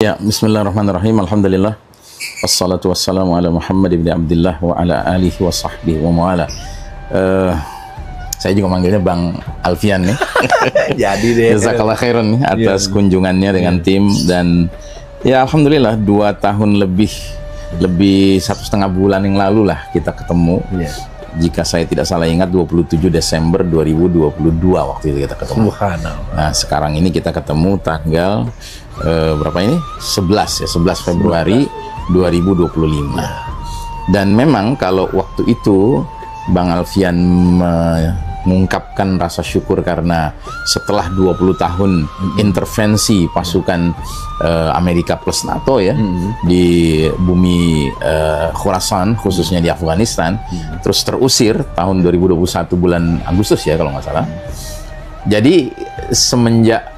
Ya, bismillahirrahmanirrahim. Alhamdulillah. Wassalatu wassalamu ala Muhammad ibn Abdullah wa ala alihi wa sahbihi wa mawala. Saya juga manggilnya Bang Alfian nih. Jadi deh. Jazakallah khairan nih atas kunjungannya dengan tim, dan ya alhamdulillah 2 tahun lebih 1,5 bulan yang lalu lah kita ketemu. Jika saya tidak salah ingat 27 Desember 2022 waktu itu kita ketemu. Nah, sekarang ini kita ketemu tanggal berapa ini? 11 Februari 2025. Dan memang kalau waktu itu Bang Alfian mengungkapkan rasa syukur karena setelah 20 tahun intervensi pasukan Amerika plus NATO ya di bumi Khurasan, khususnya di Afghanistan, terus terusir tahun 2021 bulan Agustus ya kalau nggak salah. Jadi semenjak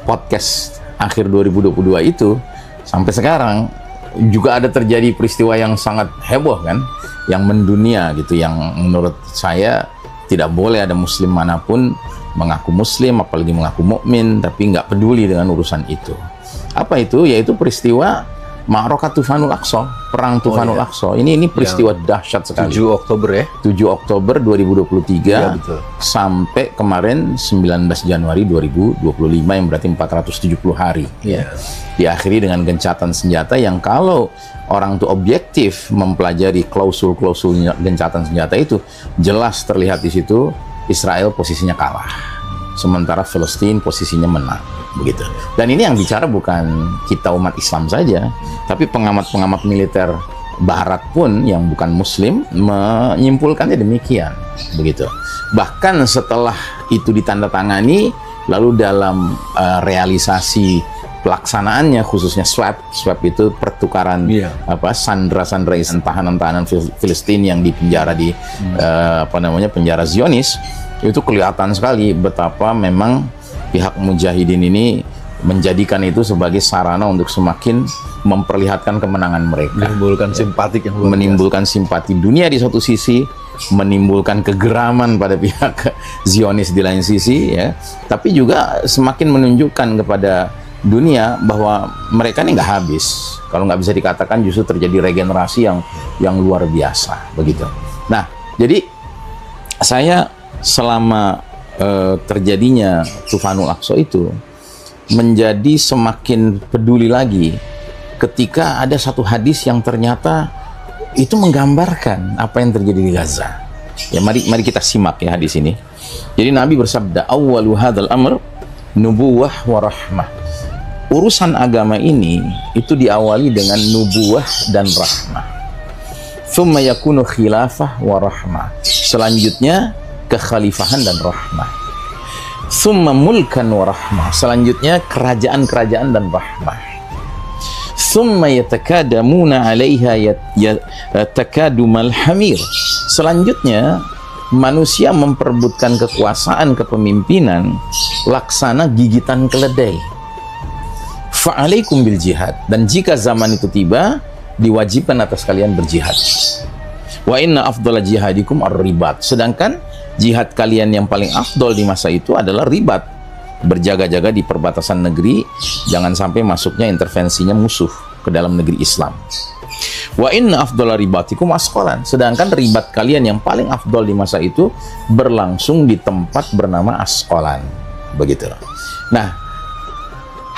podcast akhir 2022 itu sampai sekarang juga ada terjadi peristiwa yang sangat heboh kan, yang mendunia gitu, yang menurut saya tidak boleh ada muslim manapun mengaku muslim, apalagi mengaku mukmin, tapi nggak peduli dengan urusan itu. Apa itu? Yaitu peristiwa Ma'rakah Tufanul Aqsa, perang Tufanul Aqsa. Ini peristiwa dahsyat sekali. 7 Oktober ya? 7 Oktober 2023 ya, betul. Sampai kemarin 19 Januari 2025 yang berarti 470 hari. Ya. Diakhiri dengan gencatan senjata yang kalau orang itu objektif mempelajari klausul-klausul gencatan senjata itu, jelas terlihat di situ Israel posisinya kalah, sementara Palestina posisinya menang, begitu. Dan ini yang bicara bukan kita umat Islam saja, tapi pengamat-pengamat militer Barat pun yang bukan Muslim menyimpulkannya demikian, begitu. Bahkan setelah itu ditandatangani, lalu dalam realisasi pelaksanaannya, khususnya swap itu pertukaran sandera-sandera tahanan-tahanan Filistin yang dipenjara di penjara Zionis, itu kelihatan sekali betapa memang pihak mujahidin ini menjadikan itu sebagai sarana untuk semakin memperlihatkan kemenangan mereka, menimbulkan simpatik yang menimbulkan simpati dunia di satu sisi, menimbulkan kegeraman pada pihak Zionis di lain sisi ya, tapi juga semakin menunjukkan kepada dunia bahwa mereka ini nggak habis. Kalau nggak bisa dikatakan justru terjadi regenerasi yang luar biasa, begitu. Nah, jadi saya selama terjadinya Tufanul Aqsa itu menjadi semakin peduli lagi ketika ada satu hadis yang ternyata itu menggambarkan apa yang terjadi di Gaza. Ya, mari kita simak ya hadis ini. Jadi Nabi bersabda, awwalu hadzal amr nubuwah wa rahmah. Urusan agama ini itu diawali dengan nubuwah dan rahmah. Tsumma yakunu khilafah wa rahmah. Selanjutnya kekhalifahan dan rahmah. Tsumma mulkan wa rahmah. Selanjutnya kerajaan-kerajaan dan rahmah. Tsumma yatakadamuna 'alaiha yatakadumal hamir. Selanjutnya manusia memperebutkan kekuasaan kepemimpinan laksana gigitan keledai. Fa'alaikum bil jihad, dan jika zaman itu tiba diwajibkan atas kalian berjihad. Wa inna afdhala jihadikum ar-ribat, sedangkan jihad kalian yang paling afdol di masa itu adalah ribat, berjaga-jaga di perbatasan negeri, jangan sampai masuknya intervensinya musuh ke dalam negeri Islam. Wa inna afdhala ribatikum asqalan, sedangkan ribat kalian yang paling afdol di masa itu berlangsung di tempat bernama Asqalan, begitu. Nah,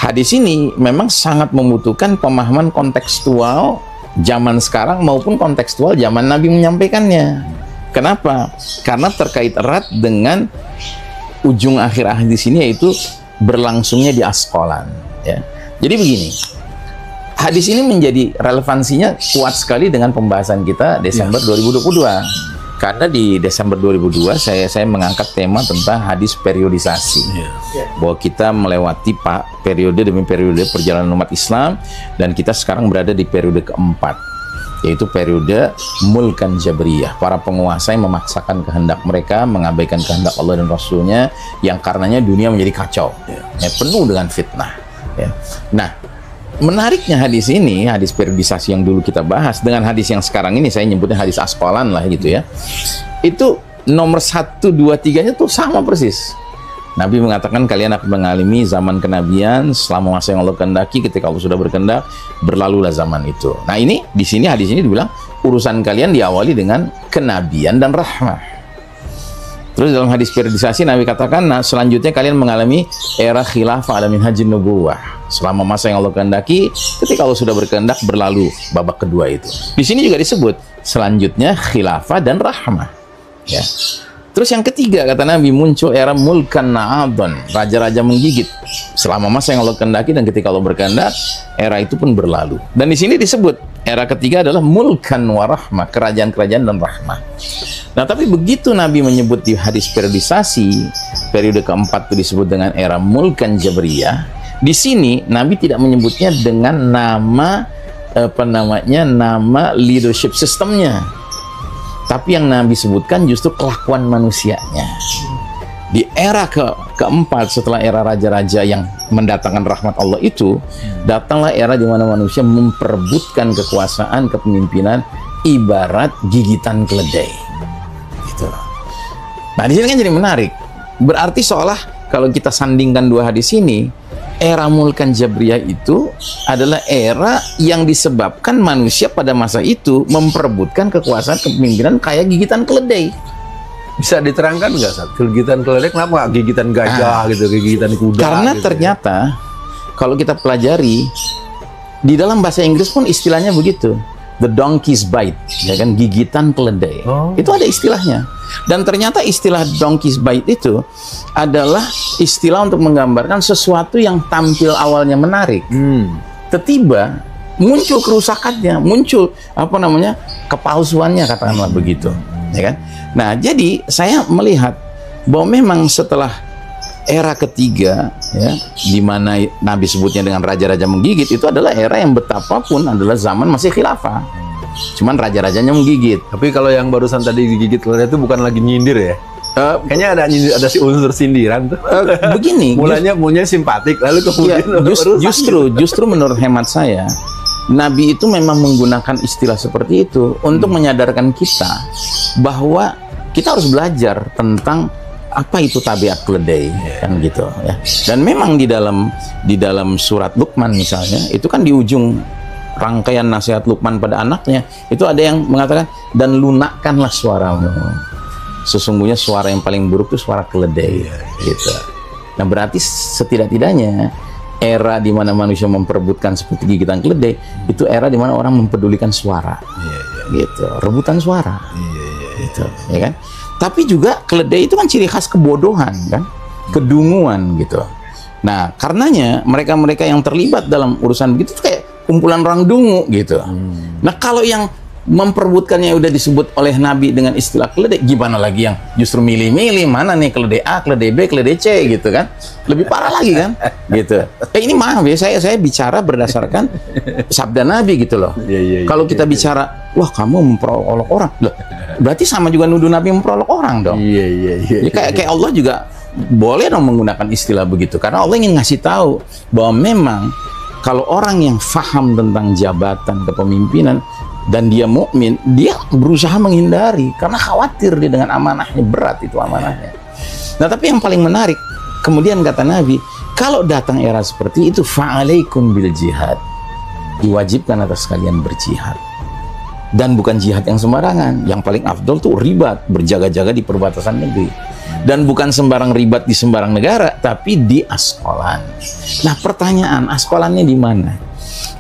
hadis ini memang sangat membutuhkan pemahaman kontekstual zaman sekarang maupun kontekstual zaman Nabi menyampaikannya. Kenapa? Karena terkait erat dengan ujung akhir hadis ini, yaitu berlangsungnya di Asqalan. Ya. Jadi begini, hadis ini menjadi relevansinya kuat sekali dengan pembahasan kita Desember 2022. Karena di Desember 2002 saya mengangkat tema tentang hadis periodisasi, bahwa kita melewati periode demi periode perjalanan umat Islam, dan kita sekarang berada di periode keempat, yaitu periode mulkan jabriyah, para penguasa yang memaksakan kehendak mereka, mengabaikan kehendak Allah dan Rasulnya, yang karenanya dunia menjadi kacau, penuh dengan fitnah. Nah, menariknya hadis ini, hadis periodisasi yang dulu kita bahas, dengan hadis yang sekarang ini saya nyebutnya hadis Asqalan lah gitu ya, itu nomor 1, 2, 3-nya tuh sama persis. Nabi mengatakan kalian akan mengalami zaman kenabian selama masa yang Allah kehendaki. Ketika Allah sudah berkehendak, berlalulah zaman itu. Nah ini di sini hadis ini dibilang urusan kalian diawali dengan kenabian dan rahmah. Terus dalam hadis periodisasi Nabi katakan, nah selanjutnya kalian mengalami era khilafah ala minhajin nubuwah. Selama masa yang Allah kehendaki, ketika Allah sudah berkehendak, berlalu babak kedua itu. Di sini juga disebut selanjutnya khilafah dan rahmah. Ya. Terus yang ketiga kata Nabi, muncul era mulkan na'adhan, raja-raja menggigit selama masa yang Allah kehendaki, dan ketika Allah berkehendak, era itu pun berlalu. Dan di sini disebut era ketiga adalah mulkan warahmah, kerajaan-kerajaan dan rahmah. Nah, tapi begitu Nabi menyebut di hadis periodisasi, periode keempat itu disebut dengan era mulkan jabriyah. Di sini Nabi tidak menyebutnya dengan nama nama leadership sistemnya. Tapi yang Nabi sebutkan justru kelakuan manusianya. Di era keempat setelah era raja-raja yang mendatangkan rahmat Allah itu, datanglah era di mana manusia memperebutkan kekuasaan, kepemimpinan ibarat gigitan keledai. Gitu. Nah, di sini kan jadi menarik. Berarti seolah kalau kita sandingkan dua hadis ini, era mulkan jabriyah itu adalah era yang disebabkan manusia pada masa itu memperebutkan kekuasaan kepemimpinan kayak gigitan keledai. Bisa diterangkan nggak, Sat? Gigitan keledai kenapa nggak gigitan gajah gitu, gigitan kuda? Karena gitu, ternyata kalau kita pelajari di dalam bahasa Inggris pun istilahnya begitu, the donkey's bite, ya kan, gigitan keledai. Itu ada istilahnya. Dan ternyata istilah donkey's bite itu adalah istilah untuk menggambarkan sesuatu yang tampil awalnya menarik, tiba-tiba muncul kerusakannya, muncul kepalsuannya, katakanlah begitu, ya kan? Nah, jadi saya melihat bahwa memang setelah era ketiga, ya, di mana Nabi sebutnya dengan raja-raja menggigit, itu adalah era yang betapapun adalah zaman masih khilafah. Cuman raja-rajanya menggigit. Tapi kalau yang barusan tadi digigit keledai itu bukan lagi nyindir ya? Kayaknya ada si unsur sindiran tuh. Begini, mulanya simpatik, lalu kemudian justru menurut hemat saya, Nabi itu memang menggunakan istilah seperti itu untuk menyadarkan kita bahwa kita harus belajar tentang apa itu tabiat keledai, kan gitu ya. Dan memang di dalam surat Luqman misalnya, itu kan di ujung rangkaian nasihat Luqman pada anaknya, itu ada yang mengatakan, dan lunakkanlah suaramu. Sesungguhnya suara yang paling buruk itu suara keledai, gitu. Nah, berarti setidak-tidaknya era di mana manusia memperebutkan seperti gigitan keledai, itu era di mana orang mempedulikan suara, gitu, rebutan suara, gitu, ya kan? Tapi juga keledai itu kan ciri khas kebodohan, kan, kedunguan, gitu. Nah, karenanya mereka-mereka yang terlibat dalam urusan begitu itu kayak kumpulan orang dungu, gitu. Nah, kalau yang memperebutkannya udah disebut oleh Nabi dengan istilah keledai, gimana lagi yang justru milih-milih mana nih keledai A, keledai B, keledai C, gitu kan? Lebih parah lagi kan? Gitu. Ini maaf ya, saya bicara berdasarkan sabda Nabi, gitu loh. Kalau kita bicara, wah kamu memperolok orang, loh, berarti sama juga nuduh Nabi memperolok orang dong. Ya, kayak Allah juga boleh dong menggunakan istilah begitu, karena Allah ingin ngasih tahu bahwa memang kalau orang yang faham tentang jabatan kepemimpinan dan dia mukmin, dia berusaha menghindari karena khawatir dia dengan amanahnya, berat itu amanahnya. Nah, tapi yang paling menarik, kemudian kata Nabi, kalau datang era seperti itu, fa'alaikum bil jihad, diwajibkan atas kalian berjihad. Dan bukan jihad yang sembarangan, yang paling afdol tuh ribat, berjaga-jaga di perbatasan negeri. Dan bukan sembarang ribat di sembarang negara, tapi di Askolan. Nah, pertanyaan, Askolannya di mana?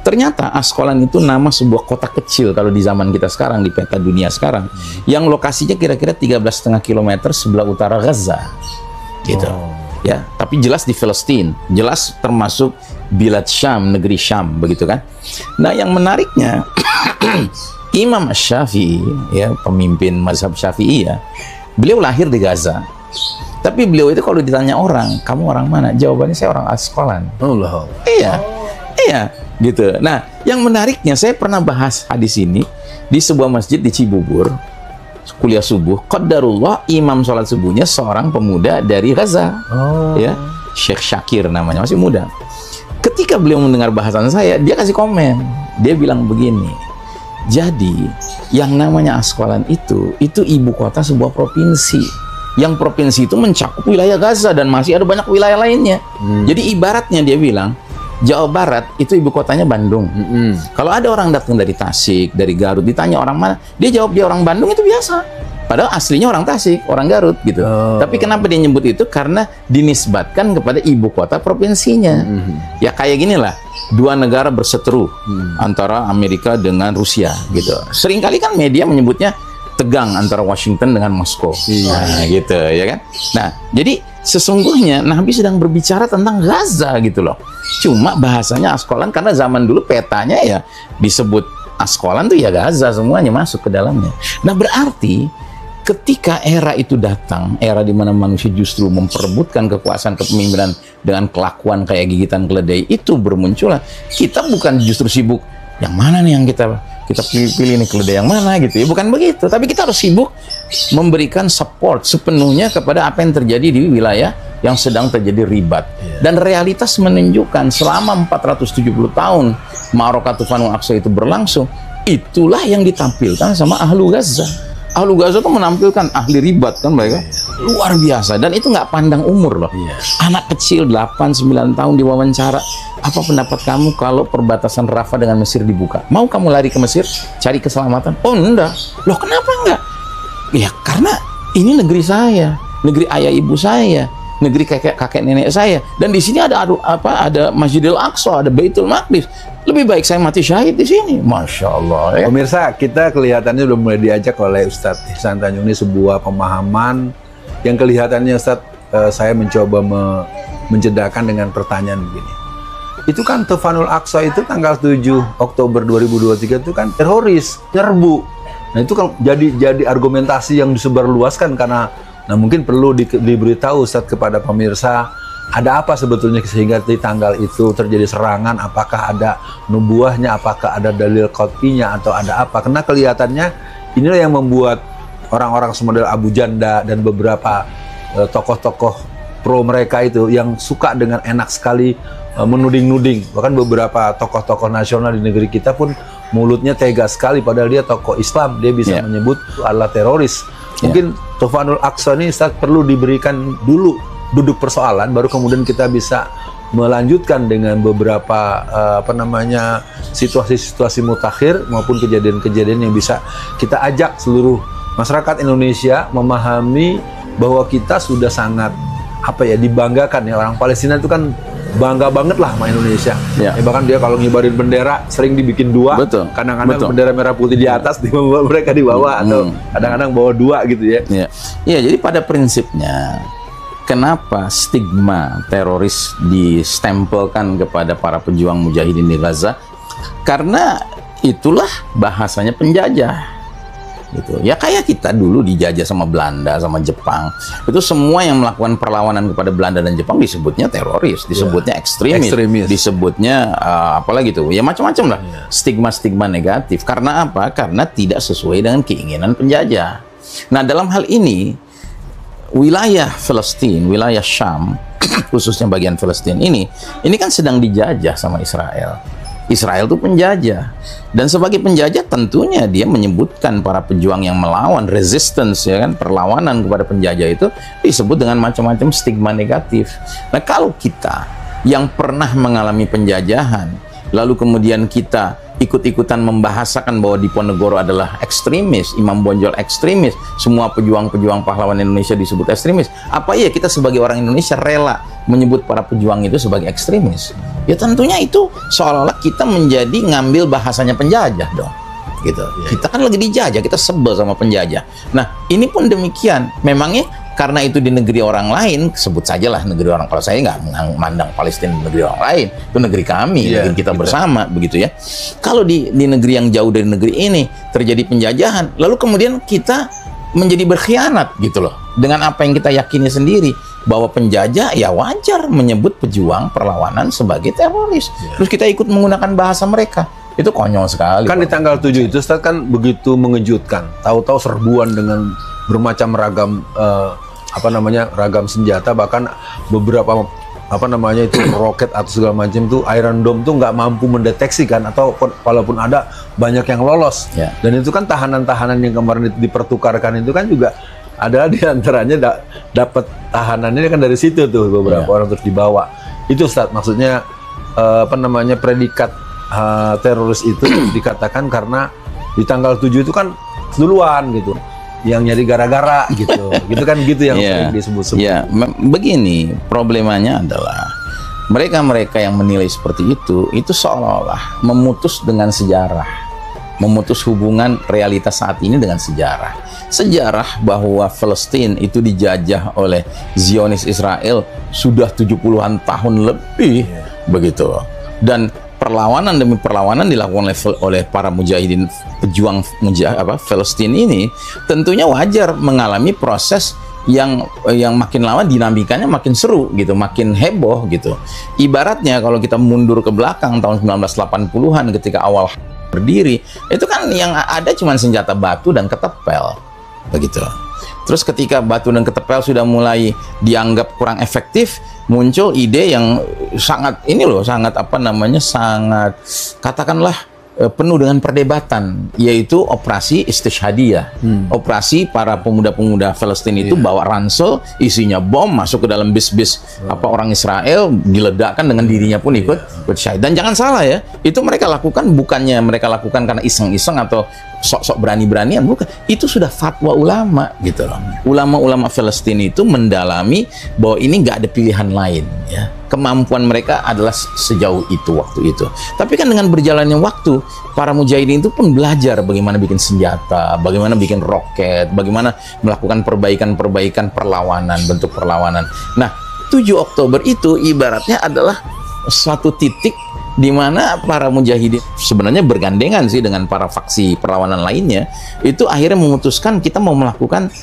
Ternyata Askolan itu nama sebuah kota kecil kalau di zaman kita sekarang, di peta dunia sekarang, yang lokasinya kira-kira 13,5 km sebelah utara Gaza, gitu. Ya, tapi jelas di Palestina, jelas termasuk Bilad Syam, negeri Syam, begitu kan? Nah, yang menariknya, Imam Syafi'i, ya, pemimpin mazhab Syafi'i, ya, beliau lahir di Gaza. Tapi beliau itu kalau ditanya orang, kamu orang mana? Jawabannya, saya orang Askolan. Iya, gitu. Nah, yang menariknya, saya pernah bahas hadis ini di sebuah masjid di Cibubur, kuliah subuh. Qadarullah, imam sholat subuhnya seorang pemuda dari Gaza, ya, Syekh Syakir namanya, masih muda. Ketika beliau mendengar bahasan saya, dia kasih komen. Dia bilang begini, jadi yang namanya Askolan itu ibu kota sebuah provinsi yang provinsi itu mencakup wilayah Gaza dan masih ada banyak wilayah lainnya. Jadi ibaratnya dia bilang, Jawa Barat itu ibu kotanya Bandung. Kalau ada orang datang dari Tasik, dari Garut, ditanya orang mana, dia jawab dia orang Bandung, itu biasa. Padahal aslinya orang Tasik, orang Garut gitu. Tapi kenapa dia nyebut itu? Karena dinisbatkan kepada ibu kota provinsinya. Ya kayak gini lah, dua negara berseteru antara Amerika dengan Rusia gitu. Seringkali kan media menyebutnya tegang antara Washington dengan Moskow. Nah, gitu ya kan. Nah, jadi sesungguhnya Nabi sedang berbicara tentang Gaza gitu loh. Cuma bahasanya Askolan karena zaman dulu petanya ya disebut Askolan tuh ya Gaza, semuanya masuk ke dalamnya. Nah, berarti ketika era itu datang, era di mana manusia justru memperebutkan kekuasaan kepemimpinan dengan kelakuan kayak gigitan keledai itu bermunculan, kita bukan justru sibuk yang mana nih yang kita pilih nih keledai yang mana gitu ya, bukan begitu. Tapi kita harus sibuk memberikan support sepenuhnya kepada apa yang terjadi di wilayah yang sedang terjadi ribat. Dan realitas menunjukkan selama 470 tahun Ma'arakah Tufanul Aqsa itu berlangsung, itulah yang ditampilkan sama ahlu Gaza. Ahlu Gaza itu menampilkan ahli ribat kan mereka, luar biasa, dan itu nggak pandang umur loh. Anak kecil 8-9 tahun diwawancara, apa pendapat kamu kalau perbatasan Rafah dengan Mesir dibuka? Mau kamu lari ke Mesir cari keselamatan? Oh enggak. Loh kenapa enggak? Ya karena ini negeri saya, negeri ayah ibu saya, negeri kakek nenek saya, dan di sini ada Masjidil Aqsa, ada Baitul Maqdis. Lebih baik saya mati syahid di sini. Masya Allah ya. Pemirsa, kita kelihatannya udah mulai diajak oleh Ustadz Ihsan Tanjung ini sebuah pemahaman yang kelihatannya Ustadz, saya mencoba menjedakan dengan pertanyaan begini. Itu kan Tufanul Aqsa itu tanggal 7 Oktober 2023 itu kan teroris, nyerbu. Nah itu kan jadi argumentasi yang disebarluaskan karena mungkin perlu diberitahu Ustadz kepada pemirsa, ada apa sebetulnya sehingga di tanggal itu terjadi serangan, apakah ada nubuahnya, apakah ada dalil qat'inya atau ada apa? Karena kelihatannya inilah yang membuat orang-orang semodel Abu Janda dan beberapa tokoh-tokoh pro mereka itu yang suka dengan enak sekali menuding-nuding. Bahkan beberapa tokoh-tokoh nasional di negeri kita pun mulutnya tega sekali, padahal dia tokoh Islam, dia bisa menyebut adalah teroris. Mungkin Tufanul Aqsa ini Ustaz perlu diberikan dulu duduk persoalan, baru kemudian kita bisa melanjutkan dengan beberapa situasi-situasi mutakhir maupun kejadian-kejadian yang bisa kita ajak seluruh masyarakat Indonesia memahami bahwa kita sudah sangat dibanggakan ya. Orang Palestina itu kan bangga banget lah sama Indonesia. Bahkan dia kalau ngibarin bendera sering dibikin dua. Kadang-kadang bendera merah putih di atas, mereka di bawah, atau kadang-kadang bawa dua gitu ya. Iya, jadi pada prinsipnya kenapa stigma teroris distempelkan kepada para pejuang mujahidin di Gaza? Karena itulah bahasanya penjajah. Gitu. Ya kayak kita dulu dijajah sama Belanda, sama Jepang. Itu semua yang melakukan perlawanan kepada Belanda dan Jepang disebutnya teroris, disebutnya ekstremis. Disebutnya apalagi tuh, ya macam-macam lah. Stigma-stigma negatif. Karena apa? Karena tidak sesuai dengan keinginan penjajah. Nah, dalam hal ini wilayah Palestina, wilayah Syam, khususnya bagian Palestina ini kan sedang dijajah sama Israel. Israel itu penjajah, dan sebagai penjajah tentunya dia menyebutkan para pejuang yang melawan, resistance ya kan, perlawanan kepada penjajah itu disebut dengan macam-macam stigma negatif. Nah, kalau kita yang pernah mengalami penjajahan lalu kemudian kita ikut-ikutan membahasakan bahwa Diponegoro adalah ekstremis, Imam Bonjol ekstremis, semua pejuang-pejuang pahlawan Indonesia disebut ekstremis, apa ya kita sebagai orang Indonesia rela menyebut para pejuang itu sebagai ekstremis? Ya tentunya itu seolah-olah kita menjadi ngambil bahasanya penjajah dong, gitu. Kita kan lagi dijajah, kita sebel sama penjajah. Nah, ini pun demikian. Memangnya karena itu di negeri orang lain, sebut sajalah negeri orang. Kalau saya nggak memandang Palestina negeri orang lain, itu negeri kami, negeri kita bersama, begitu ya. Kalau di negeri yang jauh dari negeri ini terjadi penjajahan, lalu kemudian kita menjadi berkhianat gitu loh dengan apa yang kita yakini sendiri, bahwa penjajah ya wajar menyebut pejuang perlawanan sebagai teroris. Terus kita ikut menggunakan bahasa mereka. Itu konyol sekali. Kan di tanggal 7 itu Ustaz kan begitu mengejutkan. Tahu-tahu serbuan dengan bermacam ragam ragam senjata, bahkan beberapa roket atau segala macam itu Iron Dome tuh nggak mampu mendeteksi kan, atau walaupun ada banyak yang lolos. Dan itu kan tahanan-tahanan yang kemarin dipertukarkan itu kan juga adalah diantaranya dapat tahanannya kan dari situ tuh beberapa orang terus dibawa. Itu Ustaz, maksudnya predikat teroris itu dikatakan karena di tanggal 7 itu kan duluan gitu, yang nyari gara-gara gitu, gitu kan gitu yang sering disebut-sebut. Begini, problemanya adalah mereka-mereka yang menilai seperti itu seolah-olah memutus dengan sejarah, memutus hubungan realitas saat ini dengan sejarah. Sejarah bahwa Palestina itu dijajah oleh Zionis Israel sudah 70-an tahun lebih, begitu. Dan perlawanan demi perlawanan dilakukan oleh para mujahidin pejuang Palestina ini tentunya wajar mengalami proses yang makin lama dinamikanya makin seru gitu, makin heboh gitu. Ibaratnya kalau kita mundur ke belakang tahun 1980-an ketika awal berdiri, itu kan yang ada cuma senjata batu dan ketepel begitu. Terus ketika batu dan ketepel sudah mulai dianggap kurang efektif, muncul ide yang sangat sangat katakanlah penuh dengan perdebatan, yaitu operasi Istishhadiyah. Operasi para pemuda-pemuda Palestina itu bawa ransel isinya bom masuk ke dalam bis-bis orang Israel, diledakkan dengan dirinya pun ikut syahid. Dan jangan salah ya, itu mereka lakukan bukannya mereka lakukan karena iseng-iseng atau sok-sok berani-beranian, bukan. Itu sudah fatwa ulama gitu loh. Ulama-ulama Palestina itu mendalami bahwa ini nggak ada pilihan lain ya. Kemampuan mereka adalah sejauh itu waktu itu. Tapi kan dengan berjalannya waktu, para mujahidin itu pun belajar bagaimana bikin senjata, bagaimana bikin roket, bagaimana melakukan perbaikan-perbaikan perlawanan, bentuk perlawanan. Nah, 7 Oktober itu ibaratnya adalah suatu titik di mana para mujahidin sebenarnya bergandengan sih dengan para faksi perlawanan lainnya, itu akhirnya memutuskan kita mau melakukan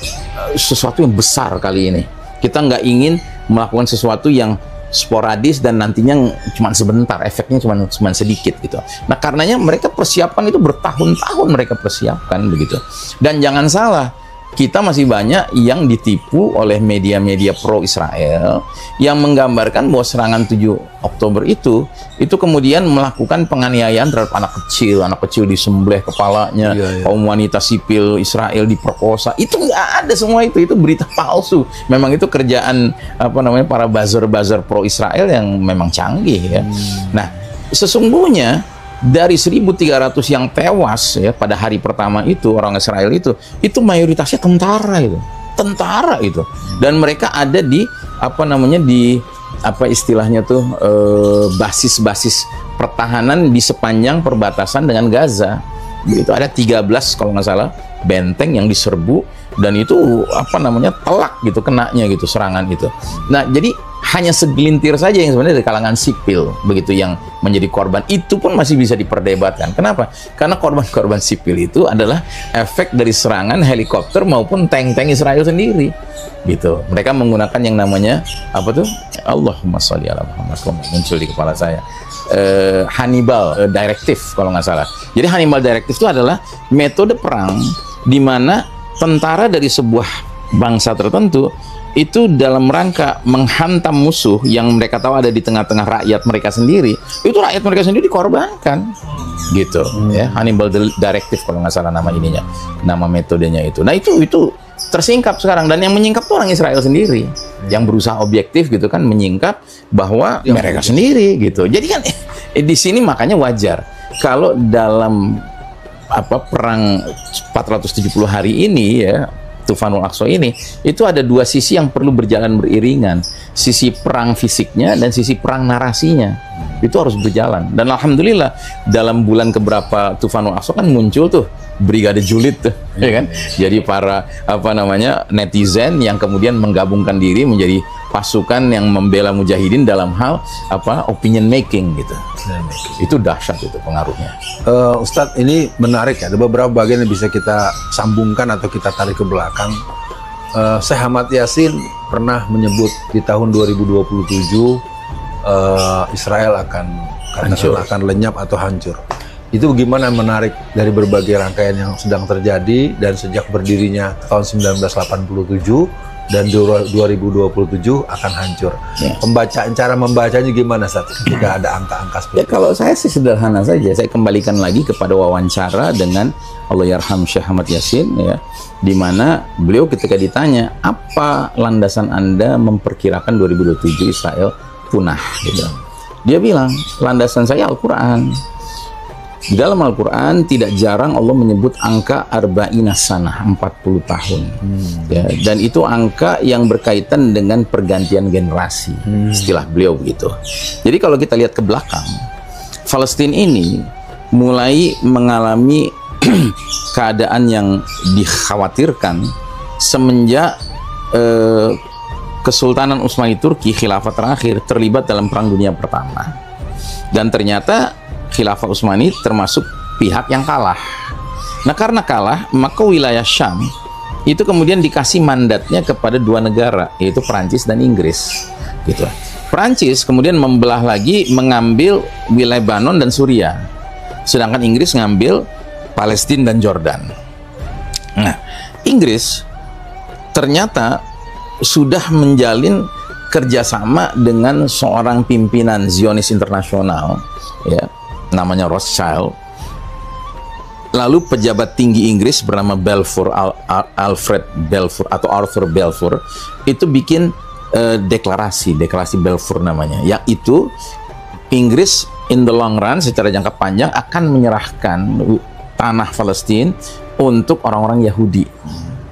sesuatu yang besar kali ini. Kita nggak ingin melakukan sesuatu yang sporadis dan nantinya cuma sebentar, efeknya cuma sedikit gitu. Nah, karenanya mereka persiapan itu bertahun-tahun mereka persiapkan begitu. Dan jangan salah, kita masih banyak yang ditipu oleh media-media pro-Israel yang menggambarkan bahwa serangan 7 Oktober itu kemudian melakukan penganiayaan terhadap anak kecil disembelih kepalanya, kaum wanita sipil Israel diperkosa. Itu nggak ada semua itu berita palsu. Memang itu kerjaan para buzzer-buzzer pro-Israel yang memang canggih ya. Nah, sesungguhnya dari 1.300 yang tewas ya pada hari pertama itu, orang Israel itu mayoritasnya tentara itu, dan mereka ada di basis-basis pertahanan di sepanjang perbatasan dengan Gaza. Itu ada 13 kalau nggak salah benteng yang diserbu, dan itu telak gitu kenanya gitu serangan itu. Nah, jadi hanya segelintir saja yang sebenarnya dari kalangan sipil begitu yang menjadi korban. Itu pun masih bisa diperdebatkan. Kenapa? Karena korban-korban sipil itu adalah efek dari serangan helikopter maupun tank-tank Israel sendiri gitu. Mereka menggunakan yang namanya Allahumma sholli ala Muhammad, muncul di kepala saya, Hannibal Directive kalau nggak salah. Jadi Hannibal Directive itu adalah metode perang di mana tentara dari sebuah bangsa tertentu itu dalam rangka menghantam musuh yang mereka tahu ada di tengah-tengah rakyat mereka sendiri, itu rakyat mereka sendiri dikorbankan gitu ya. Hannibal Directive kalau nggak salah nama metodenya itu. Nah, itu tersingkap sekarang, dan yang menyingkap tuh orang Israel sendiri yang berusaha objektif gitu kan, menyingkap bahwa mereka sendiri gitu. Jadi kan di sini makanya wajar kalau dalam perang 470 hari ini ya, Tufanul Aqsa ini, itu ada dua sisi yang perlu berjalan beriringan. Sisi perang fisiknya dan sisi perang narasinya. Itu harus berjalan. Dan alhamdulillah dalam bulan keberapa Tufanul Aqsa kan muncul tuh Brigade Julid tuh, ya kan? Jadi para netizen yang kemudian menggabungkan diri menjadi pasukan yang membela mujahidin dalam hal opinion making gitu. Itu dahsyat itu pengaruhnya. Ustadz, ini menarik ya. Ada beberapa bagian yang bisa kita sambungkan atau kita tarik ke belakang. Syekh Ahmad Yasin pernah menyebut di tahun 2027 Israel akan lenyap atau hancur. Itu bagaimana menarik dari berbagai rangkaian yang sedang terjadi, dan sejak berdirinya tahun 1987 dan 2027 akan hancur. Cara membacanya gimana saat ketika ada angka-angka seperti itu? Kalau saya sih sederhana saja, saya kembalikan lagi kepada wawancara dengan Allahyarham Syekh Ahmad Yasin, ya, di mana beliau ketika ditanya apa landasan Anda memperkirakan 2027 Israel punah, gitu. Dia bilang landasan saya Al-Quran. Di dalam Al-Quran tidak jarang Allah menyebut angka arba'ina sanah, 40 tahun. Ya, dan itu angka yang berkaitan dengan pergantian generasi. Istilah beliau begitu. Jadi kalau kita lihat ke belakang, Palestina ini mulai mengalami keadaan yang dikhawatirkan semenjak Kesultanan Utsmani Turki, khilafah terakhir, terlibat dalam Perang Dunia Pertama. Dan ternyata Khilafah Utsmani termasuk pihak yang kalah. Nah, karena kalah, maka wilayah Syam itu kemudian dikasih mandatnya kepada dua negara, yaitu Perancis dan Inggris. Gitu. Perancis kemudian membelah lagi, mengambil wilayah Lebanon dan Suriah. Sedangkan Inggris ngambil Palestina dan Jordan. Nah, Inggris ternyata sudah menjalin kerjasama dengan seorang pimpinan Zionis internasional, ya, namanya Rothschild. Lalu pejabat tinggi Inggris bernama Balfour, Alfred Balfour atau Arthur Balfour, itu bikin deklarasi Balfour namanya, yaitu Inggris in the long run, secara jangka panjang akan menyerahkan tanah Palestina untuk orang-orang Yahudi,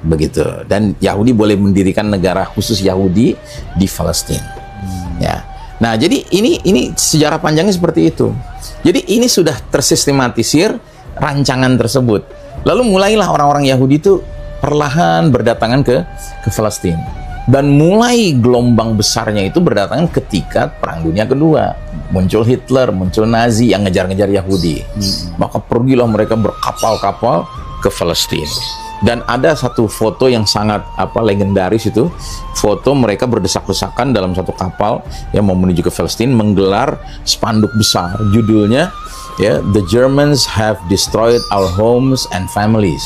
begitu. Dan Yahudi boleh mendirikan negara khusus Yahudi di Palestina. Ya. Nah, jadi ini sejarah panjangnya seperti itu. Jadi ini sudah tersistematisir rancangan tersebut. Lalu mulailah orang-orang Yahudi itu perlahan berdatangan ke Palestina. Dan mulai gelombang besarnya itu berdatangan ketika Perang Dunia Kedua. Muncul Hitler, muncul Nazi yang ngejar-ngejar Yahudi. Maka pergilah mereka berkapal-kapal ke Palestina. Dan ada satu foto yang sangat legendaris itu, foto mereka berdesak-desakan dalam satu kapal yang mau menuju ke Palestina, menggelar spanduk besar, judulnya ya, The Germans have destroyed our homes and families.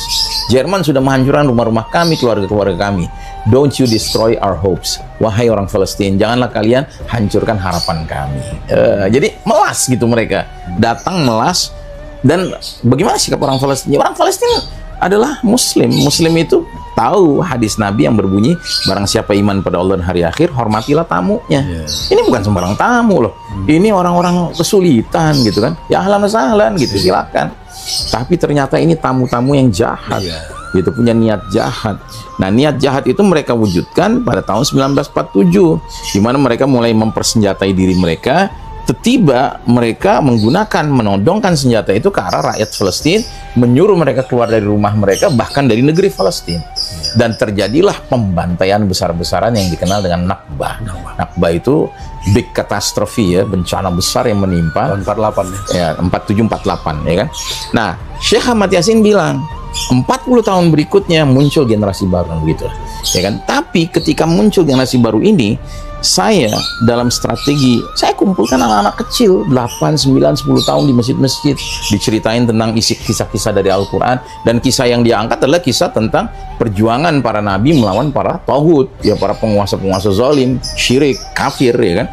Jerman sudah menghancurkan rumah-rumah kami, keluarga-keluarga kami. Don't you destroy our hopes. Wahai orang Palestina, janganlah kalian hancurkan harapan kami. Jadi melas gitu mereka, datang melas. Dan bagaimana sikap orang Palestina? Orang Palestina adalah Muslim. Muslim itu tahu hadis Nabi yang berbunyi, barang siapa iman pada Allah dan hari akhir, hormatilah tamunya. Ini bukan sembarang tamu loh. Ini orang-orang kesulitan gitu kan. Ya ahlan wa sahlan gitu, silakan. Tapi ternyata ini tamu-tamu yang jahat. Gitu, punya niat jahat. Nah, niat jahat itu mereka wujudkan pada tahun 1947, di mana mereka mulai mempersenjatai diri mereka. Tiba mereka menodongkan senjata itu ke arah rakyat Palestina, menyuruh mereka keluar dari rumah mereka, bahkan dari negeri Palestina. Dan terjadilah pembantaian besar-besaran yang dikenal dengan Nakbah. Nakbah itu big catastrophe, ya, bencana besar yang menimpa. 48 ya. 47-48 ya kan. Nah, Syekh Ahmad Yasin bilang 40 tahun berikutnya muncul generasi baru, begitu ya kan. Tapi ketika muncul generasi baru ini, saya dalam strategi, saya kumpulkan anak-anak kecil 8, 9, 10 tahun di masjid-masjid, diceritain tentang isi kisah-kisah dari Al-Quran. Dan kisah yang dia angkat adalah kisah tentang perjuangan para nabi melawan para tauhid, ya, para penguasa-penguasa zalim, syirik, kafir, ya kan.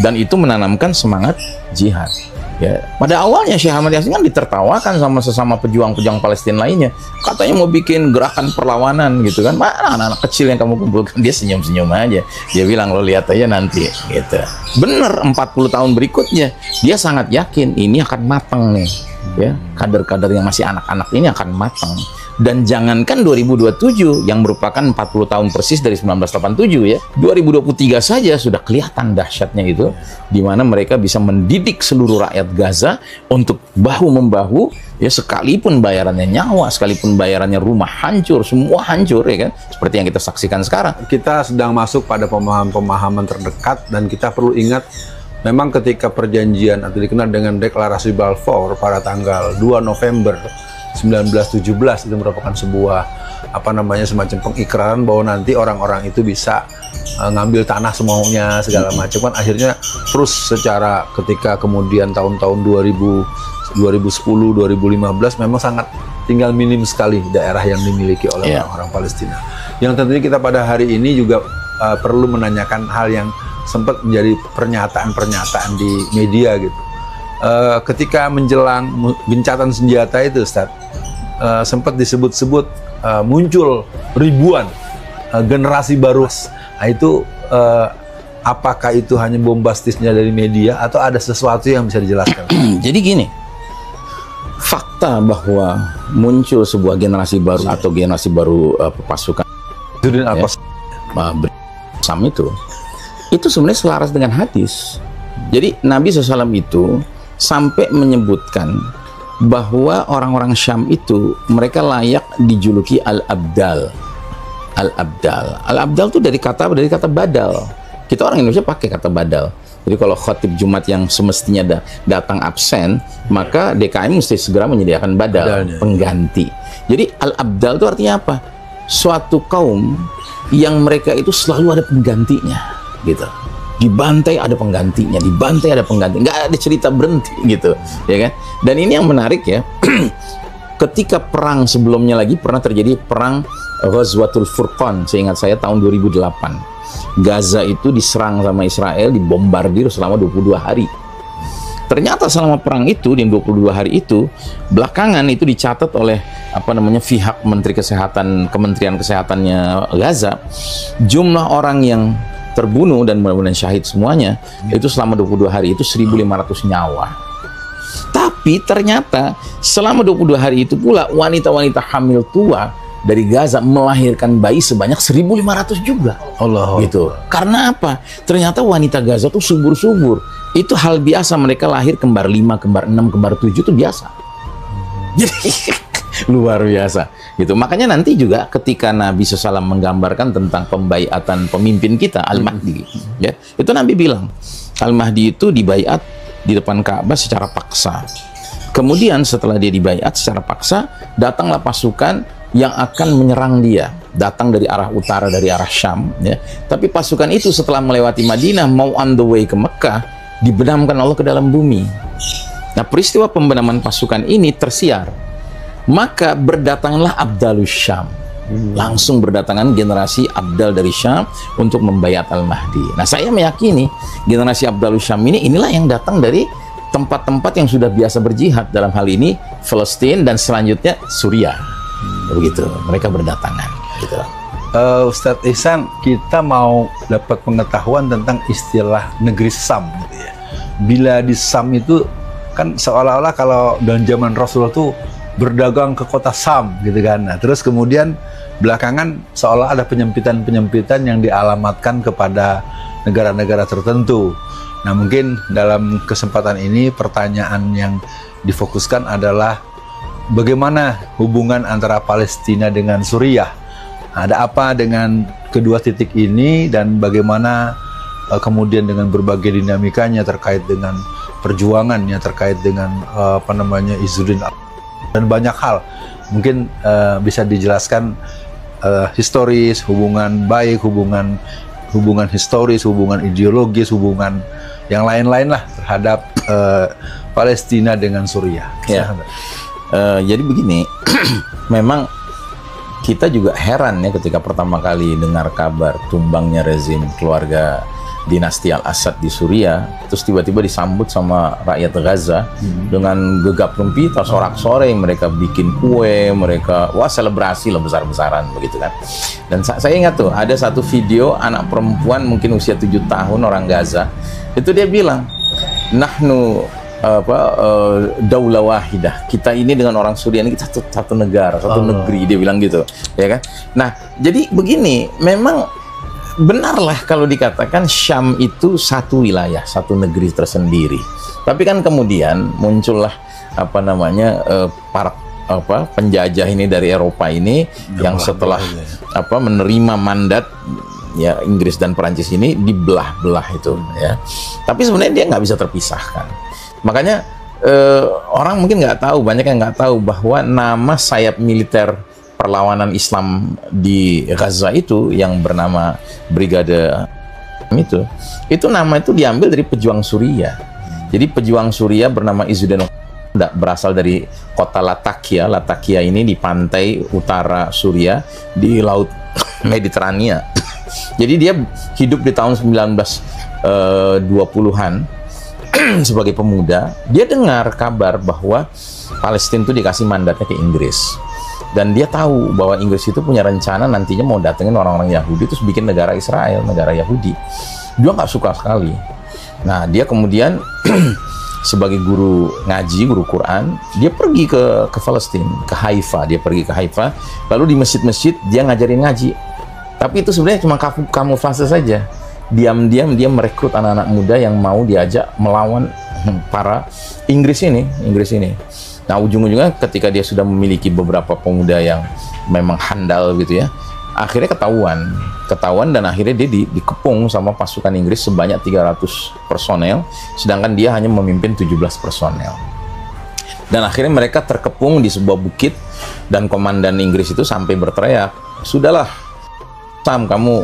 Dan itu menanamkan semangat jihad. Ya, pada awalnya Syekh Ahmad Yasin kan ditertawakan sama sesama pejuang-pejuang Palestina lainnya. Katanya mau bikin gerakan perlawanan gitu kan. Mana anak-anak kecil yang kamu kumpulkan? Dia senyum-senyum aja. Dia bilang, lo lihat aja nanti gitu. Bener, 40 tahun berikutnya dia sangat yakin ini akan matang nih. Ya, kader-kader yang masih anak-anak ini akan matang. Dan jangankan 2027 yang merupakan 40 tahun persis dari 1987 ya, 2023 saja sudah kelihatan dahsyatnya itu, di mana mereka bisa mendidik seluruh rakyat Gaza untuk bahu-membahu, ya, sekalipun bayarannya nyawa, sekalipun bayarannya rumah hancur, semua hancur, ya kan, seperti yang kita saksikan sekarang. Kita sedang masuk pada pemahaman-pemahaman terdekat, dan kita perlu ingat memang ketika perjanjian atau dikenal dengan deklarasi Balfour pada tanggal 2 November 1917 itu merupakan sebuah semacam pengikraran bahwa nanti orang-orang itu bisa ngambil tanah semaunya segala macam. Kan akhirnya terus secara ketika kemudian tahun-tahun 2010, 2015 memang sangat tinggal minim sekali daerah yang dimiliki oleh orang-orang Palestina. Yang tentunya kita pada hari ini juga perlu menanyakan hal yang sempat menjadi pernyataan-pernyataan di media gitu. Ketika menjelang gencatan senjata itu, Ustaz, sempat disebut-sebut muncul ribuan generasi baru. Nah, itu apakah itu hanya bombastisnya dari media atau ada sesuatu yang bisa dijelaskan? Jadi gini, fakta bahwa muncul sebuah generasi baru atau generasi baru pasukan Sam itu sebenarnya selaras dengan hadis. Jadi Nabi SAW itu sampai menyebutkan bahwa orang-orang Syam itu mereka layak dijuluki al-abdal. Al-abdal. Al-abdal itu dari kata badal. Kita orang Indonesia pakai kata badal. Jadi kalau khotib Jumat yang semestinya datang absen, maka DKM mesti segera menyediakan badal, pengganti. Jadi al-abdal itu artinya apa? Suatu kaum yang mereka itu selalu ada penggantinya, gitu. Dibantai ada penggantinya, dibantai ada pengganti, nggak ada cerita berhenti, gitu, ya kan? Dan ini yang menarik ya. Ketika perang sebelumnya lagi pernah terjadi perang Ghazwatul Furqan, seingat saya tahun 2008. Gaza itu diserang sama Israel, dibombardir selama 22 hari. Ternyata selama perang itu, di 22 hari itu, belakangan itu dicatat oleh pihak Menteri Kesehatan, Kementerian Kesehatannya Gaza, jumlah orang yang terbunuh dan mudah-mudahan syahid semuanya, itu selama 22 hari itu 1.500 nyawa. Tapi ternyata selama 22 hari itu pula wanita-wanita hamil tua dari Gaza melahirkan bayi sebanyak 1.500 juga. Allah gitu. Karena apa? Ternyata wanita Gaza tuh subur-subur. Itu hal biasa, mereka lahir kembar 5, kembar 6, kembar 7 itu biasa. Jadi luar biasa gitu. Makanya nanti juga ketika Nabi SAW menggambarkan tentang pembaiatan pemimpin kita Al-Mahdi, ya, itu Nabi bilang Al-Mahdi itu dibaiat di depan Ka'bah secara paksa. Kemudian setelah dia dibaiat secara paksa, datanglah pasukan yang akan menyerang dia, datang dari arah utara, dari arah Syam, ya. Tapi pasukan itu setelah melewati Madinah mau on the way ke Mekah, dibenamkan Allah ke dalam bumi. Nah, peristiwa pembenaman pasukan ini tersiar. Maka berdatanganlah Abdalus Syam. Langsung berdatangan generasi Abdal dari Syam untuk membayat Al-Mahdi. Nah, saya meyakini generasi Abdalus Syam inilah yang datang dari tempat-tempat yang sudah biasa berjihad, dalam hal ini Palestina dan selanjutnya Suriah. Begitu, mereka berdatangan gitu. Ustadz Ihsan, kita mau dapat pengetahuan tentang istilah negeri Sam gitu ya. Bila di Sam itu kan seolah-olah kalau dalam zaman Rasulullah tuh berdagang ke kota Sam gitu kan. Nah, terus kemudian belakangan seolah ada penyempitan-penyempitan yang dialamatkan kepada negara-negara tertentu. Nah, mungkin dalam kesempatan ini pertanyaan yang difokuskan adalah bagaimana hubungan antara Palestina dengan Suriah? Ada apa dengan kedua titik ini dan bagaimana kemudian dengan berbagai dinamikanya terkait dengan perjuangannya, terkait dengan Izzuddin dan banyak hal. Mungkin bisa dijelaskan historis, hubungan baik, hubungan historis, hubungan ideologis, hubungan yang lain-lain lah terhadap Palestina dengan Suriah. Ya. Jadi begini, memang kita juga heran ya ketika pertama kali dengar kabar tumbangnya rezim keluarga dinasti Al-Assad di Suriah, terus tiba-tiba disambut sama rakyat Gaza dengan gegap gempita, sorak-sorai, mereka bikin kue, mereka selebrasi lah besar-besaran begitu kan. Dan saya ingat tuh ada satu video anak perempuan mungkin usia 7 tahun orang Gaza, itu dia bilang, nahnu daulah wahidah, kita ini dengan orang Suriah ini kita satu negara, satu negeri, dia bilang gitu, ya kan. Nah, jadi begini, memang benarlah kalau dikatakan Syam itu satu wilayah, satu negeri tersendiri. Tapi kan kemudian muncullah para penjajah ini dari Eropa ini yang setelah menerima mandat ya Inggris dan Perancis ini dibelah-belah itu ya. Tapi sebenarnya dia nggak bisa terpisahkan. Makanya orang mungkin nggak tahu, banyak yang nggak tahu bahwa nama sayap militer perlawanan Islam di Gaza itu yang bernama Brigade itu nama itu diambil dari pejuang Suriah. Jadi pejuang Suriah bernama Izzuddin berasal dari kota Latakia. Latakia ini di pantai utara Suriah di laut Mediterania. Jadi dia hidup di tahun 1920-an sebagai pemuda. Dia dengar kabar bahwa Palestina itu dikasih mandatnya ke Inggris. Dan dia tahu bahwa Inggris itu punya rencana nantinya mau datengin orang-orang Yahudi terus bikin negara Israel, negara Yahudi. Dia nggak suka sekali. Nah, dia kemudian sebagai guru ngaji, guru Quran, dia pergi ke Palestina, ke Haifa. Dia pergi ke Haifa, lalu di masjid-masjid dia ngajarin ngaji. Tapi itu sebenarnya cuma kamuflase saja. Diam-diam dia merekrut anak-anak muda yang mau diajak melawan para Inggris ini. Nah, ujung-ujungnya ketika dia sudah memiliki beberapa pemuda yang memang handal gitu ya, akhirnya ketahuan dan akhirnya dia dikepung sama pasukan Inggris sebanyak 300 personel, sedangkan dia hanya memimpin 17 personel. Dan akhirnya mereka terkepung di sebuah bukit dan komandan Inggris itu sampai berteriak, "Sudahlah, Sam, kamu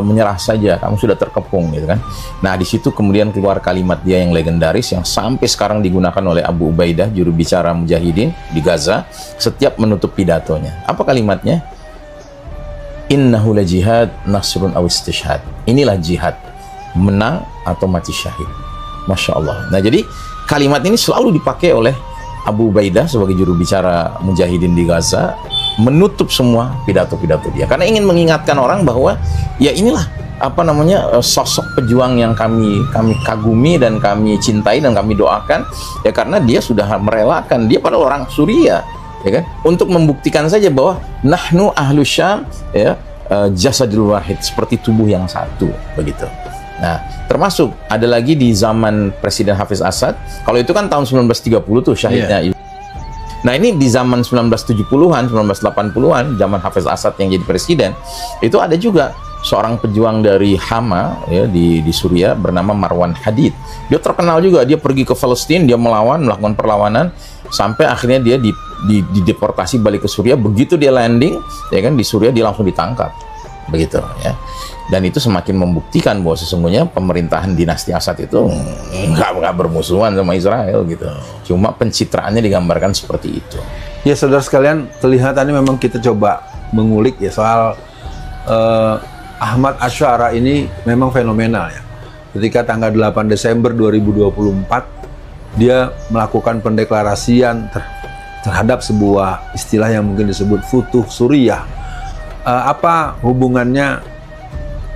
menyerah saja, kamu sudah terkepung," gitu kan. Nah, di situ kemudian keluar kalimat dia yang legendaris yang sampai sekarang digunakan oleh Abu Ubaidah, juru bicara Mujahidin di Gaza, setiap menutup pidatonya. Apa kalimatnya? Innahu la jihad nasrun aw istishhad. Inilah jihad, menang atau mati syahid. Masya Allah. Nah, jadi kalimat ini selalu dipakai oleh Abu Ubaidah sebagai juru bicara Mujahidin di Gaza, menutup semua pidato-pidato dia karena ingin mengingatkan orang bahwa ya inilah sosok pejuang yang kami kagumi dan kami cintai dan kami doakan, ya karena dia sudah merelakan, dia pada orang Suriah, ya kan, untuk membuktikan saja bahwa nahnu ahlu Syam, ya, jasadul wahid, seperti tubuh yang satu, begitu. Nah, termasuk ada lagi di zaman Presiden Hafiz Assad. Kalau itu kan tahun 1930 tuh syahidnya. Yeah. Nah, ini di zaman 1970-an, 1980-an, zaman Hafiz Assad yang jadi presiden, itu ada juga seorang pejuang dari Hama, ya, di Suriah bernama Marwan Hadid. Dia terkenal juga, dia pergi ke Palestina, dia melakukan perlawanan, sampai akhirnya dia dideportasi balik ke Suriah. Begitu dia landing, ya kan, di Suriah dia langsung ditangkap, begitu ya. Dan itu semakin membuktikan bahwa sesungguhnya pemerintahan dinasti Assad itu nggak bermusuhan sama Israel gitu. Cuma pencitraannya digambarkan seperti itu. Ya, saudara sekalian, kelihatannya memang kita coba mengulik ya soal Ahmad Asy'ari ini memang fenomenal ya. Ketika tanggal 8 Desember 2024 dia melakukan pendeklarasian terhadap sebuah istilah yang mungkin disebut Futuh Suriah. Apa hubungannya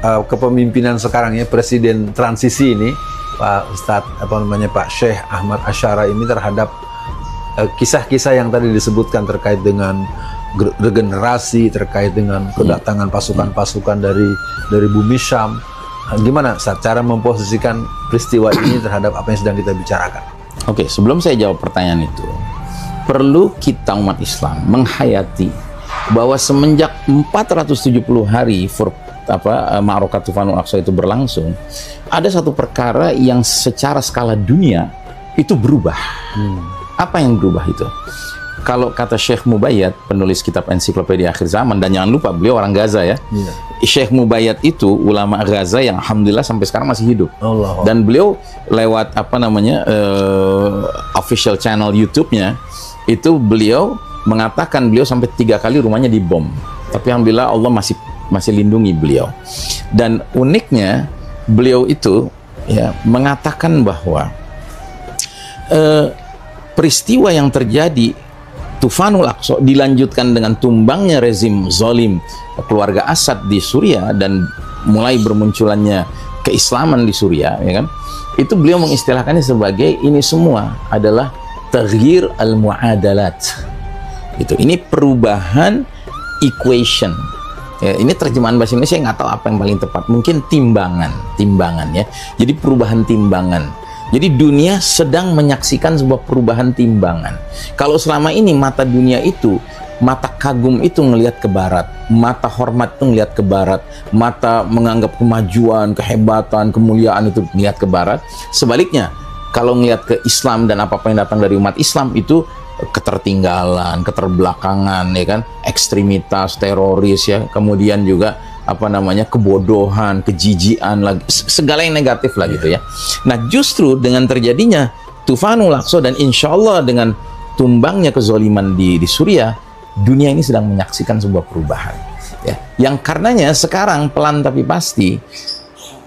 kepemimpinan sekarang ya, presiden transisi ini Pak Syekh Ahmad Asy'ari ini terhadap kisah-kisah yang tadi disebutkan terkait dengan regenerasi, terkait dengan kedatangan pasukan-pasukan dari bumi Syam. Gimana cara memposisikan peristiwa ini terhadap apa yang sedang kita bicarakan? Oke, sebelum saya jawab pertanyaan itu, perlu kita umat Islam menghayati bahwa semenjak 470 hari Ma'rakatul Tufanul Aqsa itu berlangsung, ada satu perkara yang secara skala dunia itu berubah. Apa yang berubah itu? Kalau kata Syekh Mubayyad, penulis kitab Ensiklopedia Akhir Zaman, dan jangan lupa beliau orang Gaza ya. Syekh Mubayyad itu ulama Gaza yang alhamdulillah sampai sekarang masih hidup. Dan beliau lewat official channel YouTube-nya itu beliau mengatakan beliau sampai 3 kali rumahnya dibom. Tapi alhamdulillah Allah masih lindungi beliau. Dan uniknya beliau itu ya mengatakan bahwa peristiwa yang terjadi Tufanul Aqsa dilanjutkan dengan tumbangnya rezim zalim keluarga Assad di Suriah dan mulai bermunculannya keislaman di Suriah, ya kan? Itu beliau mengistilahkannya sebagai ini semua adalah taghyir al-muadalat. Itu ini perubahan equation. Ya, ini terjemahan bahasa Indonesia, saya nggak tahu apa yang paling tepat. Mungkin timbangan ya. Jadi perubahan timbangan. Jadi dunia sedang menyaksikan sebuah perubahan timbangan. Kalau selama ini mata dunia itu, mata kagum itu ngelihat ke barat, mata hormat itu ngelihat ke barat, mata menganggap kemajuan, kehebatan, kemuliaan itu ngelihat ke barat. Sebaliknya, kalau ngelihat ke Islam dan apa-apa yang datang dari umat Islam itu ketertinggalan, keterbelakangan, ya kan, ekstremitas, teroris, ya, kemudian juga kebodohan, kejijian, segala yang negatif lah gitu ya. Nah, justru dengan terjadinya Tufanul Aqsa dan insya Allah dengan tumbangnya kezaliman di Suriah, dunia ini sedang menyaksikan sebuah perubahan. Ya, yang karenanya sekarang pelan tapi pasti